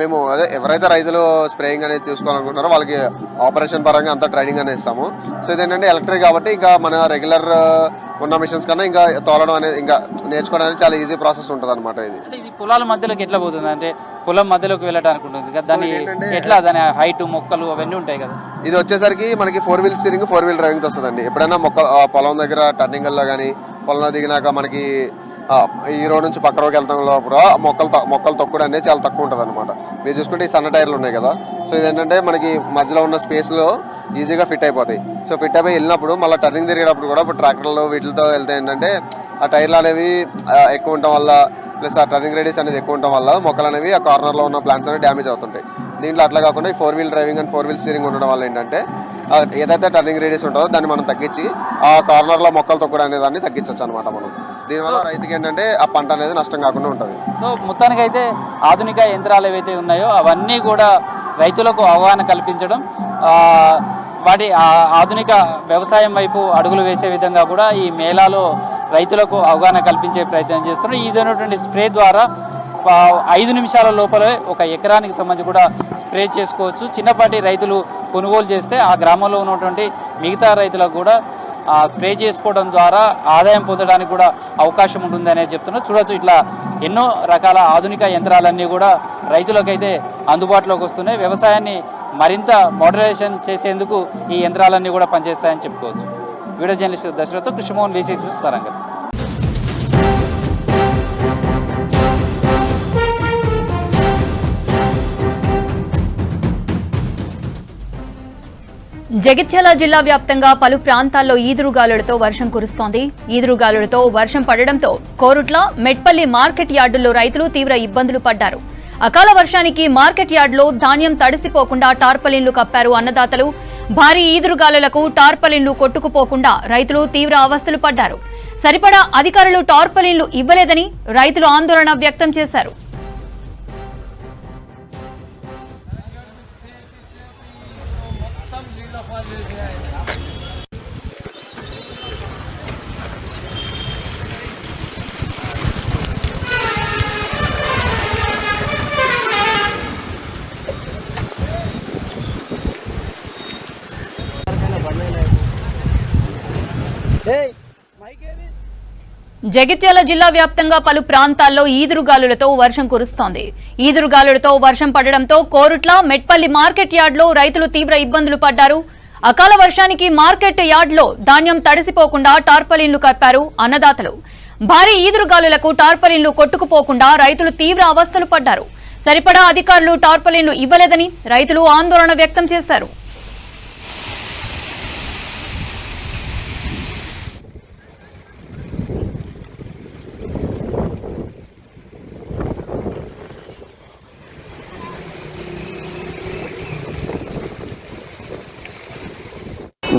మేము అదే ఎవరైతే రైతులు స్ప్రేయింగ్ అనేది తీసుకోవాలనుకుంటున్నారో వాళ్ళకి ఆపరేషన్ పరంగా అంతా ట్రైనింగ్ అనేది ఇస్తాము. సో ఇదేంటంటే ఎలక్ట్రిక్ కాబట్టి ఇంకా మన రెగ్యులర్ ఉన్న మిషన్స్ కన్నా ఇంకా తోలడం అనేది ఇంకా నేర్చుకోవడం అనేది చాలా ఈజీ ప్రాసెస్ ఉంటుంది అనమాట. ఇది పొలాల మధ్యలోకి ఎట్లా పోతుంది అంటే పొలం మధ్యలోకి వెళ్ళడానికి ఉంటుంది కదా, దాని ఎట్లా దాని హైట్ మొక్కలు అవన్నీ ఉంటాయి కదా. ఇది వచ్చేసరికి మనకి 4 వీల్ స్టీరింగ్ 4 వీల్ డ్రైవింగ్ వస్తుందండి. ఎప్పుడైనా పొలం దగ్గర టర్నింగ్లో కానీ పొలంలో దిగినాక మనకి ఈ రోడ్ నుంచి పక్క రోడ్కి వెళ్తాం లోపల మొక్కలు తొక్కడం అనేది చాలా తక్కువ ఉంటుంది అనమాట. మీరు చూసుకుంటే ఈ సన్న టైర్లు ఉన్నాయి కదా, సో ఇదేంటంటే మనకి మధ్యలో ఉన్న స్పేస్లో ఈజీగా ఫిట్ అయిపోతాయి. సో ఫిట్ అయిపోయి వెళ్ళినప్పుడు మళ్ళీ టర్నింగ్ తిరిగేటప్పుడు కూడా ఇప్పుడు ట్రాక్టర్లు వీటితో వెళ్తే ఏంటంటే ఆ టైర్లు అనేవి ఎక్కువ ఉండటం వల్ల ప్లస్ ఆ టర్నింగ్ రేడియస్ అనేది ఎక్కువ ఉండటం వల్ల మొక్కలు అనేవి ఆ కార్నర్లో ఉన్న ప్లాంట్స్ అనేవి డ్యామేజ్ అవుతుంటాయి. దీంట్లో అట్లా కాకుండా ఈ 4 wheel driving and 4 wheel steering ఉండడం వల్ల ఏంటంటే ఏదైతే టర్నింగ్ రేడియస్ ఉంటుందో దాన్ని మనం తగ్గించి ఆ కార్నర్లో మొక్కలు తొక్కడం అనే దాన్ని తగ్గించవచ్చు అనమాట మనం. దీనివల్ల రైతుకి ఏంటంటే ఆ పంట అనేది నష్టం కాకుండా ఉంటుంది. సో మొత్తానికి అయితే ఆధునిక యంత్రాలు ఏవైతే ఉన్నాయో అవన్నీ కూడా రైతులకు అవగాహన కల్పించడం, వాటి ఆధునిక వ్యవసాయం వైపు అడుగులు వేసే విధంగా కూడా ఈ మేళాలో రైతులకు అవగాహన కల్పించే ప్రయత్నం చేస్తున్నారు. ఇదైనటువంటి స్ప్రే ద్వారా 5 నిమిషాల లోపలే 1 ఎకరానికి సంబంధించి కూడా స్ప్రే చేసుకోవచ్చు. చిన్నపాటి రైతులు కొనుగోలు చేస్తే ఆ గ్రామంలో ఉన్నటువంటి మిగతా రైతులకు కూడా స్ప్రే చేసుకోవడం ద్వారా ఆదాయం పొందడానికి కూడా అవకాశం ఉంటుంది అనేది చెప్తున్నారు. చూడొచ్చు, ఇట్లా ఎన్నో రకాల ఆధునిక యంత్రాలన్నీ కూడా రైతులకైతే అందుబాటులోకి వస్తున్నాయి. వ్యవసాయాన్ని మరింత మోడరైజేషన్ చేసేందుకు ఈ యంత్రాలన్నీ కూడా పనిచేస్తాయని చెప్పుకోవచ్చు. Video journalist Dashrath, Krishnamohan, V6 news, Warangal. Jagtial జిల్లా వ్యాప్తంగా పలు ప్రాంతాల్లో ఈదురుగాలులతో వర్షం కురుస్తోంది. ఈదురుగాలులతో వర్షం పడడంతో కోరుట్ల, మెట్పల్లి మార్కెట్ యార్డుల్లో రైతులు తీవ్ర ఇబ్బందులు పడ్డారు. అకాల వర్షానికి మార్కెట్ యార్డులో ధాన్యం తడిసిపోకుండా టార్పలిన్లు కప్పారు అన్నదాతలు. భారీ ఈదురుగాలులకు టార్పలిన్లు కొట్టుకుపోకుండా రైతులు తీవ్ర అవస్థలు పడ్డారు. సరిపడా అధికారులు టార్పలిన్లు ఇవ్వలేదని రైతులు ఆందోళన వ్యక్తం చేశారు. జగిత్యాల జిల్లా వ్యాప్తంగా పలు ప్రాంతాల్లో ఈదురుగాలులతో వర్షం కురుస్తోంది. ఈదురుగాలులతో వర్షం పడడంతో కోరుట్ల, మెట్పల్లి మార్కెట్ యార్డులో రైతులు తీవ్ర ఇబ్బందులు పడ్డారు. అకాల వర్షానికి మార్కెట్ యార్డులో ధాన్యం తడిసిపోకుండా టార్పలిన్లు కప్పారు అన్నదాతలు. భారీ ఈదురుగాలులకు టార్పలిన్లు కొట్టుకుపోకుండా రైతులు తీవ్ర అవస్థలు పడ్డారు. సరిపడా అధికారులు టార్పలిన్లు ఇవ్వలేదని రైతులు ఆందోళన వ్యక్తం చేశారు.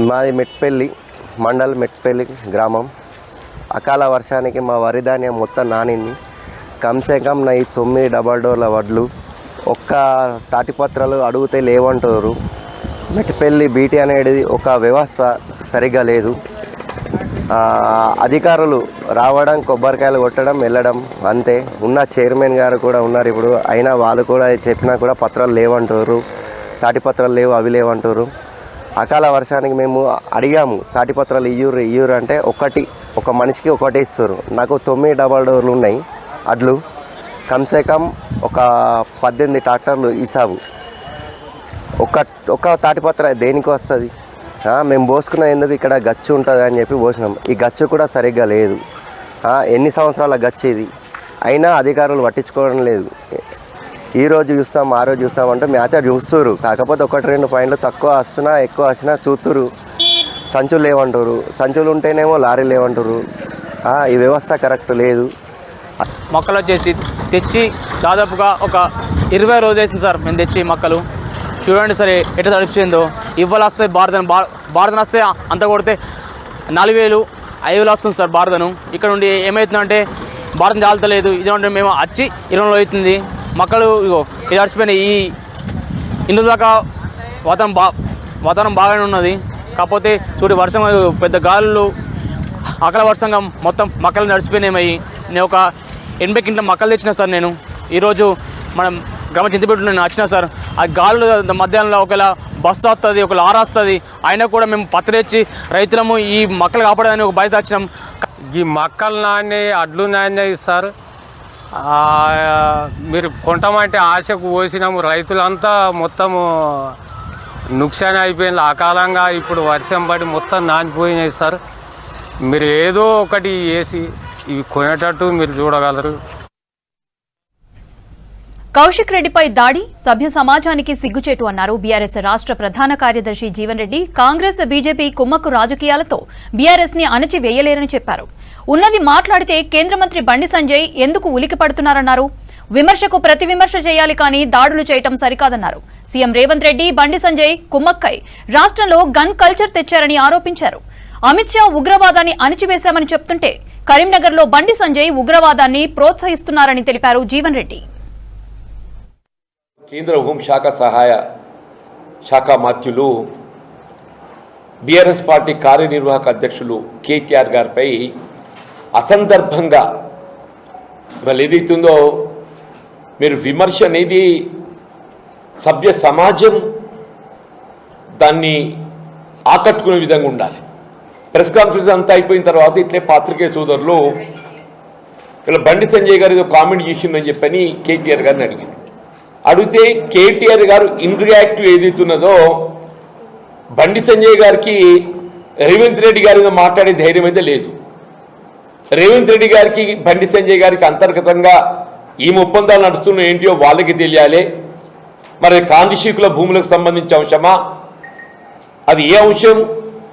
మాది మెట్పల్లి మండల్, మెట్పల్లి గ్రామం. అకాల వర్షానికి మా వరి ధాన్యం మొత్తం నానింది. కమ్సే కమ్ నా ఈ 9 డబల్ డోర్ల వడ్లు ఒక్క తాటిపత్రాలు అడిగితే లేవంటారు. మెట్పల్లి బీటీ అనేది ఒక వ్యవస్థ సరిగ్గా లేదు. అధికారులు రావడం, కొబ్బరికాయలు కొట్టడం, వెళ్ళడం అంతే. ఉన్న చైర్మన్ గారు కూడా ఉన్నారు ఇప్పుడు, అయినా వాళ్ళు కూడా చెప్పినా కూడా పత్రాలు లేవంటారు, తాటిపత్రాలు లేవు, అవి లేవంటారు. అకాల వర్షానికి మేము అడిగాము, తాటిపత్రాలు ఇయ్యూరు అంటే ఒక మనిషికి ఒకటే ఇస్తారు. నాకు 9 డబల్ డోర్లు ఉన్నాయి అడ్లు. కమ్సే కమ్ ఒక 18 ట్రాక్టర్లు ఇసాబు. ఒక తాటిపత్ర దేనికి వస్తుంది? మేము పోసుకున్న ఎందుకు ఇక్కడ గచ్చు ఉంటుంది అని చెప్పి పోసినాం. ఈ గచ్చు కూడా సరిగ్గా లేదు. ఎన్ని సంవత్సరాల గచ్చు ఇది, అయినా అధికారులు పట్టించుకోవడం లేదు. ఈ రోజు చూస్తాం, ఆ రోజు చూస్తామంటే మ్యాచర్ చూస్తున్నారు. కాకపోతే 1-2 పాయింట్లు తక్కువ వస్తున్నా ఎక్కువ వచ్చినా చూస్తున్నారు. సంచులు లేవంటారు, సంచులు ఉంటేనేమో లారీ లేవంటారు. ఈ వ్యవస్థ కరెక్ట్ లేదు. మొక్కలు వచ్చేసి తెచ్చి దాదాపుగా ఒక 20 రోజులు వేసింది సార్ మేము తెచ్చి మొక్కలు. చూడండి సరే ఎట్లా తడిపిందో. ఇవ్వాలి వస్తుంది భారతను వస్తే అంత కొడితే 4,000 5,000 వస్తుంది సార్ భారతను. ఇక్కడ నుండి ఏమవుతుందంటే భారతం చాలతలేదు. ఇదంటే మేము వచ్చి 20 రోజులు అవుతుంది. మొక్కలు ఇది అడిచిపోయినాయి. ఈ ఇందు దాకా వాతావరణం బాగానే ఉన్నది. కాకపోతే చూడు వర్షం పెద్ద గాలులు అకల వర్షంగా మొత్తం మొక్కలు నడిచిపోయినాయి. నేను ఒక 80 కింటల మొక్కలు తెచ్చిన సార్. నేను ఈరోజు మనం గ్రామ చింతపెట్టు నేను వచ్చిన సార్. ఆ గాలులు మధ్యాహ్నంలో ఒకవేళ బస్సు వస్తుంది, ఒక లారీ వస్తుంది, అయినా కూడా మేము పత్తిరెచ్చి రైతులము ఈ మొక్కలు కాపాడదని ఒక బయట వచ్చినాం. ఈ మొక్కలు నాణ్య అడ్లు నాణ్య ఇస్తారు. మీరు కొంటామంటే ఆశకు పోసినాము. రైతులంతా మొత్తము నుక్సాన్ అయిపోయింది. అకాలంగా ఇప్పుడు వర్షం పడి మొత్తం నానిపోయినాయి సార్. మీరు ఏదో ఒకటి వేసి ఇవి కొనేటట్టు మీరు చూడగలరు. కౌశిక్ రెడ్డిపై దాడి సభ్య సమాజానికి సిగ్గుచేటు అన్నారు బీఆర్ఎస్ రాష్ట్ర ప్రధాన కార్యదర్శి జీవన్ రెడ్డి. కాంగ్రెస్ బీజేపీ కుమ్మక్కు రాజకీయాలతో బీఆర్ఎస్ ని అణచివేయలేరని చెప్పారు. ఉన్నది మాట్లాడితే కేంద్ర మంత్రి బండి సంజయ్ ఎందుకు ఉలికి పడుతున్నారన్నారు. విమర్శకు ప్రతి విమర్శ చేయాలి కానీ దాడులు చేయటం సరికాదన్నారు. సీఎం రేవంత్ రెడ్డి బండి సంజయ్ కుమ్మక్కై రాష్ట్రంలో గన్ కల్చర్ తెచ్చారని ఆరోపించారు. అమిత్ షా ఉగ్రవాదాన్ని అణిచివేశామని చెప్తుంటే కరీంనగర్లో బండి సంజయ్ ఉగ్రవాదాన్ని ప్రోత్సహిస్తున్నారని తెలిపారు జీవన్ రెడ్డి. కేంద్ర హోంశాఖ సహాయ శాఖ మంత్రులు బీఆర్ఎస్ పార్టీ కార్యనిర్వాహక అధ్యక్షులు కేటీఆర్ గారిపై అసందర్భంగా వాళ్ళు ఏదైతుందో మీరు విమర్శ అనేది సభ్య సమాజం దాన్ని ఆకట్టుకునే విధంగా ఉండాలి. ప్రెస్ కాన్ఫరెన్స్ అంతా అయిపోయిన తర్వాత ఇట్లే పాత్రికేయ సోదరులు ఇలా బండి సంజయ్ గారు ఏదో కామెంట్ చేసిందని చెప్పని కేటీఆర్ గారిని అడిగింది. అడిగితే కేటీఆర్ గారు ఇన్రియాక్టివ్ ఏదైతున్నదో బండి సంజయ్ గారికి రేవంత్ రెడ్డి గారి మీద మాట్లాడే ధైర్యం అయితే లేదు. రేవంత్ రెడ్డి గారికి బండి సంజయ్ గారికి అంతర్గతంగా ఏం ఒప్పందాలు నడుస్తున్నాయో ఏంటియో వాళ్ళకి తెలియాలి. మరి కాందిశీకుల భూములకు సంబంధించిన అంశమా, అది ఏ అంశం,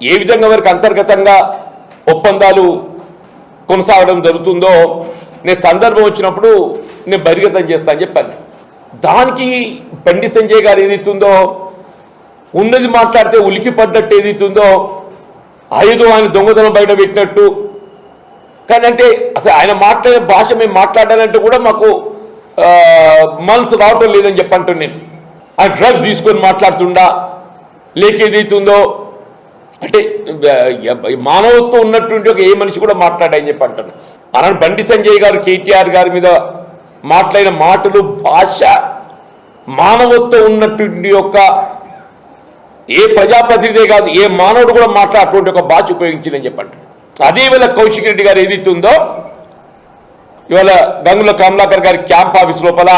ఏ విధంగా వరకు అంతర్గతంగా ఒప్పందాలు కొనసాగడం జరుగుతుందో నేను సందర్భం వచ్చినప్పుడు నేను బహిర్గతం చేస్తా అని చెప్పాను. దానికి బండి సంజయ్ గారు ఏదైతుందో ఉన్నది మాట్లాడితే ఉలికి పడ్డట్టు ఏదైతుందో ఐదు ఆయన దొంగతనం బయట పెట్టినట్టు. కానీ అంటే అసలు ఆయన మాట్లాడే భాష మేము మాట్లాడాలంటే కూడా మాకు మనసు రావటం లేదని చెప్పంటున్నాను నేను. ఆ డ్రగ్స్ తీసుకొని మాట్లాడుతుండా లేక ఏదైతుందో అంటే మానవత్వం ఉన్నటువంటి ఒక ఏ మనిషి కూడా మాట్లాడాయని చెప్పి అంటున్నాను. అలానే బండి సంజయ్ గారు కేటీఆర్ గారి మీద మాట్లాడిన మాటలు భాష మానవత్వం ఉన్నటువంటి యొక్క ఏ ప్రజాప్రతినిధే కాదు ఏ మానవుడు కూడా మాట్లాడేటువంటి ఒక భాష ఉపయోగించిందని చెప్పండి. అదే వేళ కౌశిక్ రెడ్డి గారు ఏదైతే ఉందో ఇవాళ గంగుల కమలాకర్ గారి క్యాంప్ ఆఫీస్ లోపల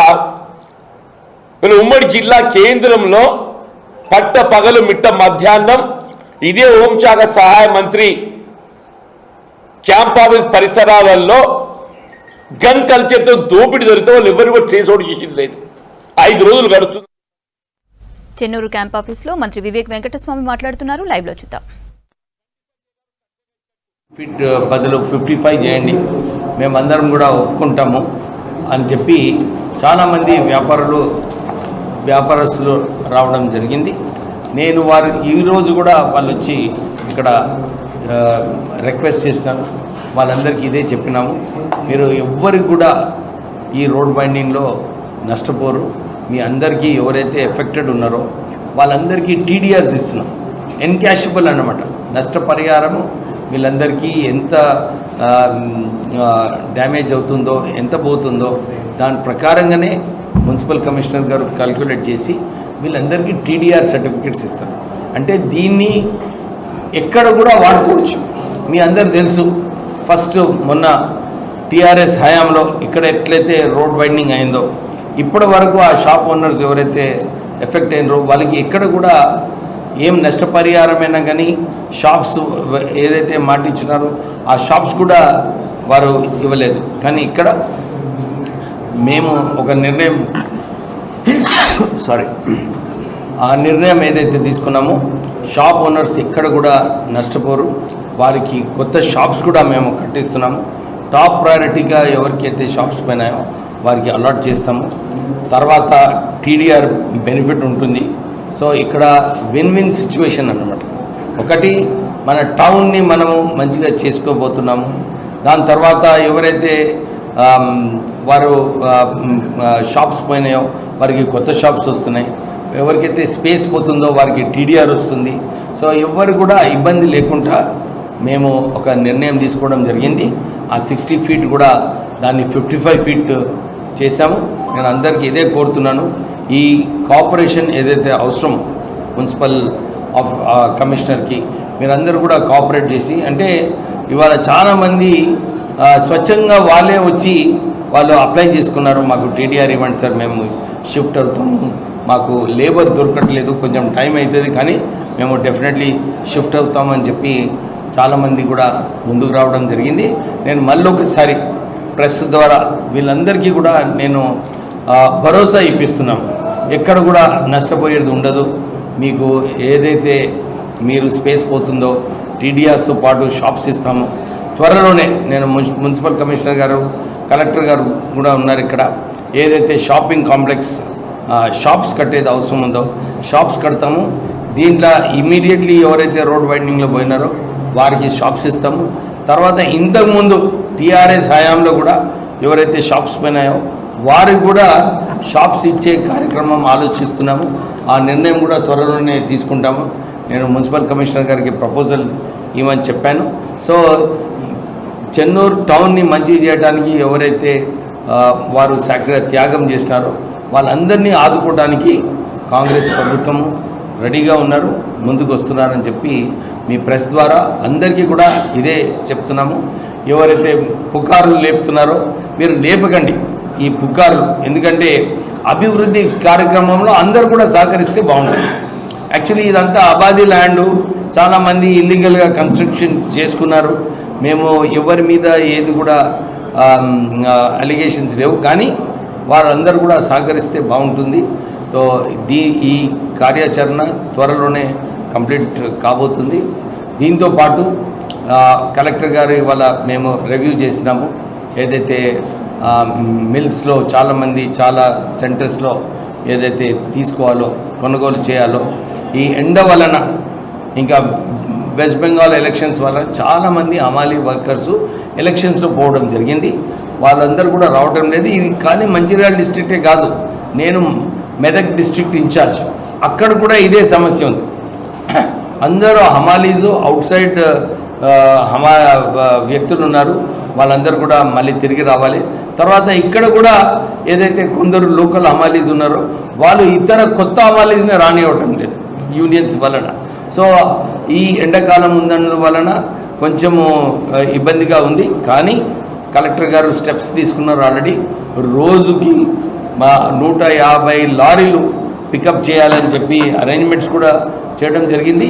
వీళ్ళ ఉమ్మడి జిల్లా కేంద్రంలో పట్ట పగలు మిట్ట మధ్యాహ్నం ఇదే హోంశాఖ సహాయ మంత్రి క్యాంప్ ఆఫీస్ పరిసరాలలో గన్ కల్చర్తో దోపిడీ జరిగితే వాళ్ళు ఎవరు కూడా ట్రేస్ అవుట్ చేసింది లేదు. 5 రోజులు గడుస్తుంది. చెన్నూరు క్యాంప్ ఆఫీస్ లో మంత్రి వివేక్ వెంకటస్వామి మాట్లాడుతున్నారు. లైవ్ లో చూద్దాం. ఫిట్ బదులు 55 చేయండి, మేమందరం కూడా ఒప్పుకుంటాము అని చెప్పి చాలామంది వ్యాపారస్తులు రావడం జరిగింది. నేను ఈరోజు కూడా వాళ్ళు వచ్చి ఇక్కడ రిక్వెస్ట్ చేసినాను. వాళ్ళందరికీ ఇదే చెప్పినాము, మీరు ఎవ్వరికి కూడా ఈ రోడ్ బైండింగ్లో నష్టపోరు. మీ అందరికీ ఎవరైతే ఎఫెక్టెడ్ ఉన్నారో వాళ్ళందరికీ టీడీఆర్స్ ఇస్తున్నాం, ఎన్కాషబుల్ అన్నమాట. నష్టపరిహారము వీళ్ళందరికీ ఎంత డ్యామేజ్ అవుతుందో ఎంత పోతుందో దాని ప్రకారంగానే మున్సిపల్ కమిషనర్ గారు క్యాల్కులేట్ చేసి వీళ్ళందరికీ టీడీఆర్ సర్టిఫికేట్స్ ఇస్తారు. అంటే దీన్ని ఎక్కడ కూడా వాడుకోవచ్చు. మీ అందరు తెలుసు, ఫస్ట్ మొన్న టీఆర్ఎస్ హయాంలో ఇక్కడ ఎట్లయితే రోడ్ వైండింగ్ అయిందో ఇప్పటి వరకు ఆ షాప్ ఓనర్స్ ఎవరైతే ఎఫెక్ట్ అయినరో వాళ్ళకి ఎక్కడ కూడా ఏం నష్టపరిహారమైనా కానీ షాప్స్ ఏదైతే మాట ఇచ్చినారో ఆ షాప్స్ కూడా వారు ఇవ్వలేదు. కానీ ఇక్కడ మేము ఒక నిర్ణయం ఆ నిర్ణయం ఏదైతే తీసుకున్నామో షాప్ ఓనర్స్ ఎక్కడ కూడా నష్టపోరు. వారికి కొత్త షాప్స్ కూడా మేము కట్టిస్తున్నాము. టాప్ ప్రయారిటీగా ఎవరికైతే షాప్స్ పోయినాయో వారికి అలాట్ చేస్తాము. తర్వాత టీడీఆర్ బెనిఫిట్ ఉంటుంది. సో ఇక్కడ విన్ విన్ సిచ్యువేషన్ అన్నమాట. ఒకటి మన టౌన్ని మనము మంచిగా చేసుకోబోతున్నాము. దాని తర్వాత ఎవరైతే వారు షాప్స్ పోయినాయో వారికి కొత్త షాప్స్ వస్తున్నాయి. ఎవరికైతే స్పేస్ పోతుందో వారికి టీడీఆర్ వస్తుంది. సో ఎవరు కూడా ఇబ్బంది లేకుండా మేము ఒక నిర్ణయం తీసుకోవడం జరిగింది. ఆ 60 ఫీట్ కూడా దాన్ని 55 ఫీట్ చేశాము. నేను అందరికీ ఇదే కోరుతున్నాను, ఈ కోఆపరేషన్ ఏదైతే అవసరమో మున్సిపల్ కమిషనర్కి మీరందరూ కూడా కోఆపరేట్ చేసి, అంటే ఇవాళ చాలామంది స్వచ్ఛంగా వాళ్ళే వచ్చి వాళ్ళు అప్లై చేసుకున్నారు. మాకు టీడీఆర్ ఇవ్వండి సార్, మేము షిఫ్ట్ అవుతాము, మాకు లేబర్ దొరకట్లేదు, కొంచెం టైం అవుతుంది, కానీ మేము డెఫినెట్లీ షిఫ్ట్ అవుతామని చెప్పి చాలామంది కూడా ముందుకు రావడం జరిగింది. నేను మళ్ళీ ఒకసారి ప్రెస్ ద్వారా వీళ్ళందరికీ కూడా నేను భరోసా ఇప్పిస్తున్నాను, ఎక్కడ కూడా నష్టపోయేది ఉండదు. మీకు ఏదైతే మీరు స్పేస్ పోతుందో టీడీఆర్స్తో పాటు షాప్స్ ఇస్తాము. త్వరలోనే నేను మున్సిపల్ కమిషనర్ గారు, కలెక్టర్ గారు కూడా ఉన్నారు ఇక్కడ. ఏదైతే షాపింగ్ కాంప్లెక్స్ షాప్స్ కట్టేది అవసరం ఉందో షాప్స్ కడతాము. దీంట్లో ఇమీడియట్లీ ఎవరైతే రోడ్ వైండింగ్లో పోయినారో వారికి షాప్స్ ఇస్తాము. తర్వాత ఇంతకుముందు టీఆర్ఎస్ హయాంలో కూడా ఎవరైతే షాప్స్ పోయినాయో వారికి కూడా షాప్స్ ఇచ్చే కార్యక్రమం ఆలోచిస్తున్నాము. ఆ నిర్ణయం కూడా త్వరలోనే తీసుకుంటాము. నేను మున్సిపల్ కమిషనర్ గారికి ప్రపోజల్ ఇవ్వని చెప్పాను. సో చెన్నూరు టౌన్ని మంచి చేయడానికి ఎవరైతే వారు త్యాగం చేసినారో వాళ్ళందరినీ ఆదుకోవడానికి కాంగ్రెస్ ప్రభుత్వము రెడీగా ఉన్నారు, ముందుకు వస్తున్నారని చెప్పి మీ ప్రెస్ ద్వారా అందరికీ కూడా ఇదే చెప్తున్నాము. ఎవరైతే పుకార్లు లేపుతున్నారో మీరు లేపకండి ఈ పుకార్లు, ఎందుకంటే అభివృద్ధి కార్యక్రమంలో అందరూ కూడా సహకరిస్తే బాగుంటుంది. యాక్చువల్లీ ఇదంతా అబాధీ ల్యాండు, చాలామంది ఇల్లీగల్గా కన్స్ట్రక్షన్ చేసుకున్నారు. మేము ఎవరి మీద ఏది కూడా అలిగేషన్స్ లేవు, కానీ వారందరూ కూడా సహకరిస్తే బాగుంటుంది. సో ఈ కార్యాచరణ త్వరలోనే కంప్లీట్ కాబోతుంది. దీంతోపాటు కలెక్టర్ గారు ఇవాళ మేము రివ్యూ చేసినాము. ఏదైతే మిల్స్లో చాలామంది చాలా సెంటర్స్లో ఏదైతే తీసుకోవాలో కొనుగోలు చేయాలో ఈ ఎండ వలన ఇంకా వెస్ట్ బెంగాల్ ఎలక్షన్స్ వలన చాలామంది హమాలీ వర్కర్సు ఎలక్షన్స్లో పోవడం జరిగింది. వాళ్ళందరూ కూడా రావడం లేదు. ఇది కానీ మంచిర్యాల డిస్ట్రిక్టే కాదు, నేను మెదక్ డిస్ట్రిక్ట్ ఇన్ఛార్జ్, అక్కడ కూడా ఇదే సమస్య ఉంది. అందరూ హమాలీసు అవుట్ సైడ్ వ్యక్తులు ఉన్నారు, వాళ్ళందరూ కూడా మళ్ళీ తిరిగి రావాలి. తర్వాత ఇక్కడ కూడా ఏదైతే కొందరు లోకల్ హమాలీస్ ఉన్నారో వాళ్ళు ఇతర కొత్త హమాలీస్ని రానివ్వటం లేదు యూనియన్స్ వలన. సో ఈ ఎండాకాలం ఉన్నందు వలన కొంచెము ఇబ్బందిగా ఉంది. కానీ కలెక్టర్ గారు స్టెప్స్ తీసుకున్నారు. ఆల్రెడీ రోజుకి 150 లారీలు పికప్ చేయాలని చెప్పి అరేంజ్మెంట్స్ కూడా చేయడం జరిగింది.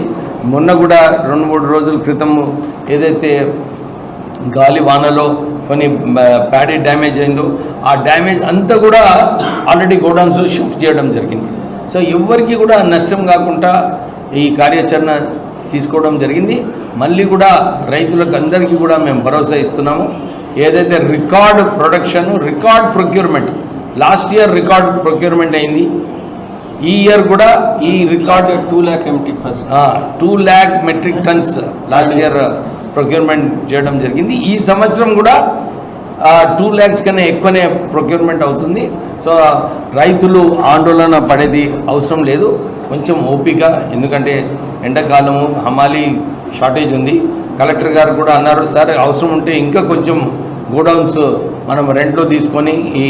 మొన్న కూడా 2-3 రోజుల క్రితం ఏదైతే గాలి వానలో కొన్ని ప్యాడీ డ్యామేజ్ అయిందో ఆ డ్యామేజ్ అంతా కూడా ఆల్రెడీ గోడౌన్స్లో షిఫ్ట్ చేయడం జరిగింది. సో ఎవరికి కూడా నష్టం కాకుండా ఈ కార్యాచరణ తీసుకోవడం జరిగింది. మళ్ళీ కూడా రైతులకు అందరికీ కూడా మేము భరోసా ఇస్తున్నాము. ఏదైతే record production, record procurement, last year record procurement అయింది. ఈ ఇయర్ కూడా ఈ record 2 lakh metric tons last year procurement చేయడం జరిగింది. ఈ సంవత్సరం కూడా 2 lakhs కన్నా ఎక్కువనే ప్రొక్యూర్మెంట్ అవుతుంది. సో రైతులు ఆందోళన పడేది అవసరం లేదు, కొంచెం ఓపిక, ఎందుకంటే ఎండాకాలము హమాలీ షార్టేజ్ ఉంది. కలెక్టర్ గారు కూడా అన్నారు, సార్ అవసరం ఉంటే ఇంకా కొంచెం గోడౌన్స్ మనం రెంట్లో తీసుకొని ఈ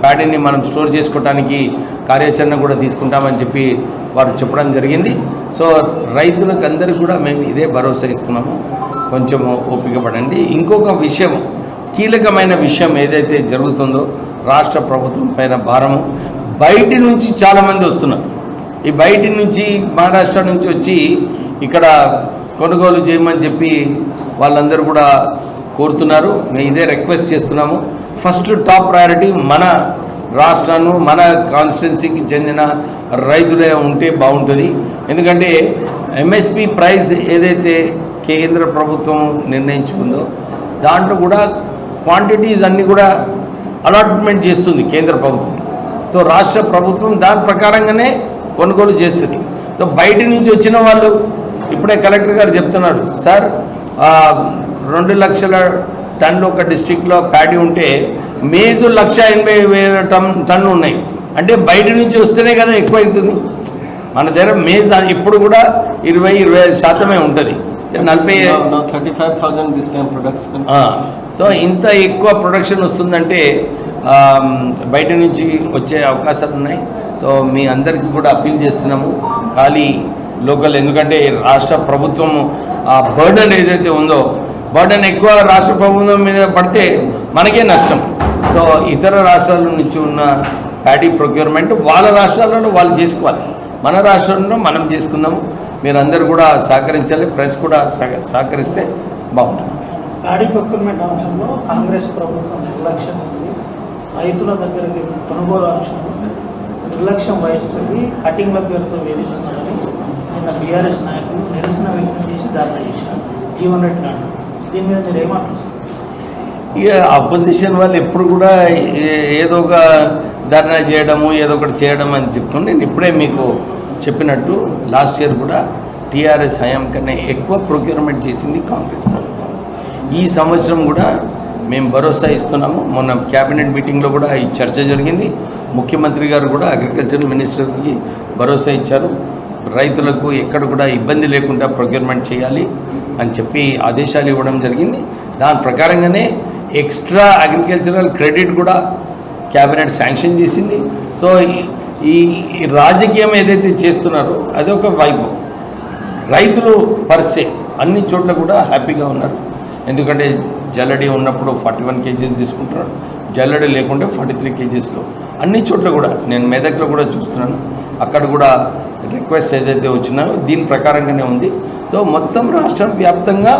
ప్యాడీని మనం స్టోర్ చేసుకోవడానికి కార్యాచరణ కూడా తీసుకుంటామని చెప్పి వారు చెప్పడం జరిగింది. సో రైతులకు అందరికీ కూడా మేము ఇదే భరోసా ఇస్తున్నాము, కొంచెం ఓపిక పడండి. ఇంకొక విషయం, కీలకమైన విషయం ఏదైతే జరుగుతుందో రాష్ట్ర ప్రభుత్వం పైన భారము, బయటి నుంచి చాలామంది వస్తున్నారు. ఈ బయటి నుంచి మహారాష్ట్ర నుంచి వచ్చి ఇక్కడ కొనుగోలు చేయమని చెప్పి వాళ్ళందరూ కూడా కోరుతున్నారు. మేము ఇదే రిక్వెస్ట్ చేస్తున్నాము. ఫస్ట్ టాప్ ప్రయారిటీ మన రాష్ట్రాన్ని, మన కాన్స్టిట్యున్సీకి చెందిన రైతులే ఉంటే బాగుంటుంది. ఎందుకంటే ఎంఎస్పి ప్రైస్ ఏదైతే కేంద్ర ప్రభుత్వం నిర్ణయించుకుందో దాంట్లో కూడా క్వాంటిటీస్ అన్నీ కూడా అలాట్మెంట్ చేస్తుంది కేంద్ర ప్రభుత్వం. సో రాష్ట్ర ప్రభుత్వం దాని ప్రకారంగానే కొనుగోలు చేస్తుంది. సో బయట నుంచి వచ్చిన వాళ్ళు ఇప్పుడే కలెక్టర్ గారు చెప్తున్నారు, సార్ 2 లక్షల టన్నులు ఒక డిస్ట్రిక్ట్లో ప్యాడీ ఉంటే మేజు 1,80,000 టన్నులు ఉన్నాయి. అంటే బయట నుంచి వస్తేనే కదా ఎక్కువ అవుతుంది. మన దగ్గర మేజ్ ఇప్పుడు కూడా 20-25% ఉంటుంది. 35,000 తో ఇంత ఎక్కువ ప్రొడక్షన్ వస్తుందంటే బయట నుంచి వచ్చే అవకాశాలు ఉన్నాయి. సో మీ అందరికీ కూడా అప్పీల్ చేస్తున్నాము, ఖాళీ లోకల్, ఎందుకంటే రాష్ట్ర ప్రభుత్వం ఆ బర్డన్ ఏదైతే ఉందో బర్డన్ ఎక్కువ రాష్ట్ర ప్రభుత్వం మీద పడితే మనకే నష్టం. సో ఇతర రాష్ట్రాల నుంచి ఉన్న ప్యాడీ ప్రొక్యూర్మెంట్ వాళ్ళ రాష్ట్రాలలో వాళ్ళు చేసుకోవాలి, మన రాష్ట్రంలో మనం చేసుకుందాము. మీరందరూ కూడా సహకరించాలి, ప్రెస్ కూడా సహకరిస్తే బాగుంటుంది. ప్యాడీ ప్రొక్యూర్మెంట్ అంశంలో కాంగ్రెస్ ప్రభుత్వం నిర్లక్ష్యం ఉంది, రైతుల దగ్గరికి కొనుగోలు అంశంలో నిర్లక్ష్యం వహిస్తుంది, కటింగ్ల పేరుతో వేధిస్తున్నారని నిన్న బీఆర్ఎస్ నాయకులు నిరసన వ్యక్తం చేసి ధర్నా చేశారు. జీవన్ రెడ్డి గారు దీని మీద మీరు ఏమంటారు? ఇక అపోజిషన్ వాళ్ళు ఎప్పుడు కూడా ఏదో ఒక ధర్నా చేయడము ఏదో ఒకటి చేయడం అని చెప్తుండే. నేను ఇప్పుడే మీకు చెప్పినట్టు లాస్ట్ ఇయర్ కూడా టీఆర్ఎస్ హయాం కన్నా ఎక్కువ ప్రొక్యూర్మెంట్ చేసింది కాంగ్రెస్ ప్రభుత్వం. ఈ సంవత్సరం కూడా మేము భరోసా ఇస్తున్నాము. మొన్న క్యాబినెట్ మీటింగ్లో కూడా ఈ చర్చ జరిగింది. ముఖ్యమంత్రి గారు కూడా అగ్రికల్చర్ మినిస్టర్కి భరోసా ఇచ్చారు, రైతులకు ఎక్కడ కూడా ఇబ్బంది లేకుండా ప్రొక్యూర్మెంట్ చేయాలి అని చెప్పి ఆదేశాలు ఇవ్వడం జరిగింది. దాని ప్రకారంగానే ఎక్స్ట్రా అగ్రికల్చరల్ క్రెడిట్ కూడా క్యాబినెట్ శాంక్షన్ చేసింది. సో ఈ రాజకీయం ఏదైతే చేస్తున్నారో అదొక వైపు, రైతులు పర్సే అన్ని చోట్ల కూడా హ్యాపీగా ఉన్నారు. ఎందుకంటే జల్లడి ఉన్నప్పుడు 41 kgs తీసుకుంటున్నారు, జల్లడి లేకుంటే 43 kgsలో అన్ని చోట్ల కూడా. నేను మెదక్లో కూడా చూస్తున్నాను, అక్కడ కూడా రిక్వెస్ట్ ఏదైతే వచ్చినాయో దీని ప్రకారంగానే ఉంది. సో మొత్తం రాష్ట్ర వ్యాప్తంగా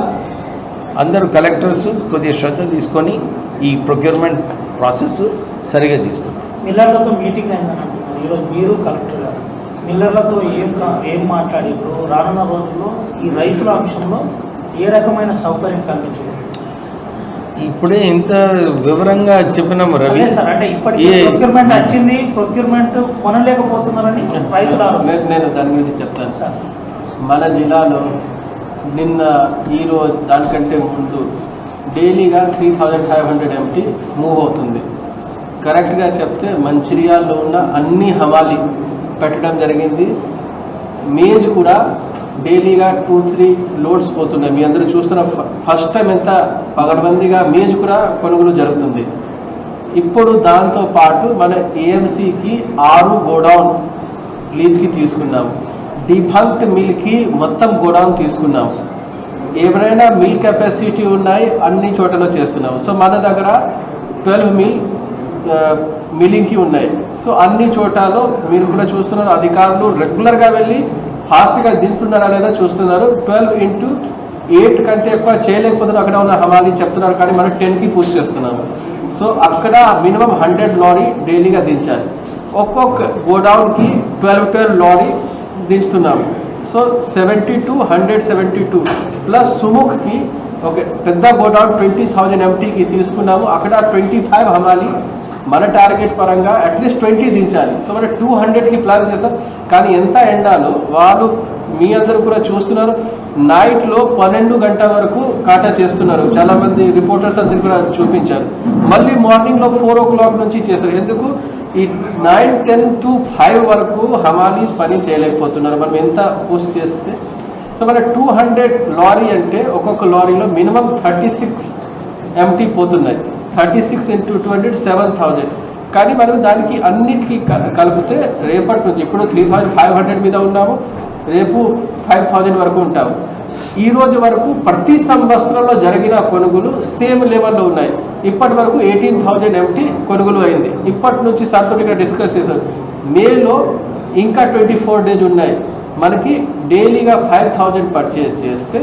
అందరూ కలెక్టర్స్ కొద్దిగా శ్రద్ధ తీసుకొని ఈ ప్రొక్యూర్మెంట్ ప్రాసెస్ సరిగా చేస్తున్నారు. మిల్లర్లతో మీటింగ్ అయిందని అంటున్నారు. ఈరోజు మీరు కలెక్టర్ గారు మిల్లర్లతో ఏం మాట్లాడారు? రానున్న రోజుల్లో ఈ రైతుల అంశంలో ఏ రకమైన సౌకర్యం కల్పించలేదు? ఇప్పుడే ఇంత వివరంగా చెప్పినాము రవి సార్. అంటే ఇప్పటికీ ప్రొక్యూర్మెంట్ వచ్చింది, ప్రొక్యూర్మెంట్ కొనలేకపోతున్నారని రైతులు నేను దాని గురించి చెప్తాను సార్. మన జిల్లాలో నిన్న ఈరోజు దానికంటే ముందు డైలీగా 3,500 MT మూవ్ అవుతుంది. కరెక్ట్గా చెప్తే మంచిర్యాలలో ఉన్న అన్ని హమాలి పెట్టడం జరిగింది. మేజ్ కూడా డైలీగా 2-3 లోడ్స్ పోతున్నాయి. మీ అందరూ చూస్తున్న ఫస్ట్ టైం ఎంత పగడబందిగా మేజ్ కూడా కొనుగోలు జరుగుతుంది. ఇప్పుడు దాంతో పాటు మన ఏఎంసీకి 6 గోడౌన్ లీజ్కి తీసుకున్నాము. డిఫంక్ట్ మిల్కి మొత్తం గోడౌన్ తీసుకున్నాము. ఎవరైనా మిల్ కెపాసిటీ ఉన్నాయి అన్ని చోట్ల చేస్తున్నాము. సో మన దగ్గర 12 మిల్లింగ్కి ఉన్నాయి. సో అన్ని చోట్లలో మీరు కూడా చూస్తున్నారు, అధికారులు రెగ్యులర్గా వెళ్ళి ఫాస్ట్గా దించుతున్నారా లేదా చూస్తున్నారు. 12x8 కంటే ఎక్కువ చేయలేకపోతున్నారు అక్కడ ఉన్న హమాలి చెప్తున్నారు, కానీ మనం 10కి పుష్ చేస్తున్నాము. సో అక్కడ మినిమం 100 లారీ డైలీగా దించాలి. ఒక్కొక్క గోడౌన్కి 12 లారీ దించుతున్నాము. సో 72 172 ప్లస్ సుముఖ్కి ఒక పెద్ద గోడౌన్ 20,000 MTకి తీసుకున్నాము. అక్కడ 25 హమాలి మన టార్గెట్ పరంగా అట్లీస్ట్ 20 దించాలి. సో మనం 200కి ప్లాన్ చేస్తాం. కానీ ఎంత ఎండాలో వాళ్ళు మీ అందరూ కూడా చూస్తున్నారు, నైట్లో 12 గంటల వరకు కాటా చేస్తున్నారు. చాలామంది రిపోర్టర్స్ అందరు కూడా చూపించారు. మళ్ళీ మార్నింగ్లో 4 o'clock నుంచి చేస్తారు. ఎందుకు? ఈ 9, 10 to 5 వరకు హమాలీ పని చేయలేకపోతున్నారు మనం ఎంత పుష్ చేస్తే. సో మన 200 లారీ అంటే ఒక్కొక్క లారీలో మినిమం 36 MT పోతున్నాయి. 36 × 200 7,000. కానీ మనం దానికి అన్నిటికీ కలిపితే రేపటి నుంచి ఇప్పుడు 3,500 మీద ఉన్నాము, రేపు 5,000 వరకు ఉంటాము. ఈ రోజు వరకు ప్రతి సంవత్సరంలో జరిగిన కొనుగోలు సేమ్ లెవెల్లో ఉన్నాయి. ఇప్పటి వరకు 18,000 MT కొనుగోలు అయింది. ఇప్పటి నుంచి సార్తో ఇక్కడ డిస్కస్ చేశారు. మేలో ఇంకా 24 days ఉన్నాయి. మనకి డైలీగా 5,000 పర్చేజ్ చేస్తే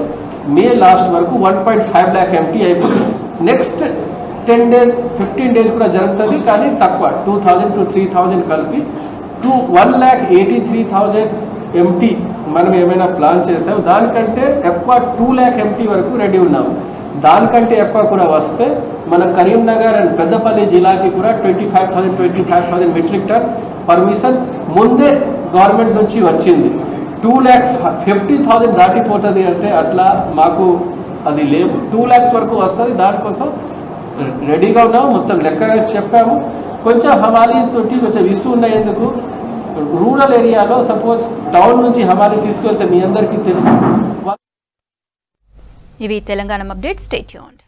మే లాస్ట్ వరకు 1.5 lakh MT అయిపోతుంది. నెక్స్ట్ 10 days 15 days కూడా జరుగుతుంది, కానీ తక్కువ 2,000 to 3,000 కలిపి 1,83,000 MT మనం ఏమైనా ప్లాన్ చేసాము. దానికంటే ఎక్కువ 2 lakh MT వరకు రెడీ ఉన్నాము. దానికంటే ఎక్కువ కూడా వస్తే మన కరీంనగర్ అండ్ పెద్దపల్లి జిల్లాకి కూడా 25,000 మెట్రిక్ టన్ పర్మిషన్ ముందే గవర్నమెంట్ నుంచి వచ్చింది. 2,50,000 దాటిపోతుంది అంటే అట్లా మాకు అది లేవు. 2 lakhs వరకు వస్తుంది. దానికోసం రెడీగా ఉన్నాము, మొత్తం లెక్కగా చెప్పాము. కొంచెం హమాలీస్ తోటి కొంచెం ఇష్యూ ఉన్నందుకు రూరల్ ఏరియాలో సపోజ్ టౌన్ నుంచి హమాలీ తీసుకెళ్తే మీ అందరికీ తెలుసు. ఇవి తెలంగాణ అప్డేట్. Stay tuned.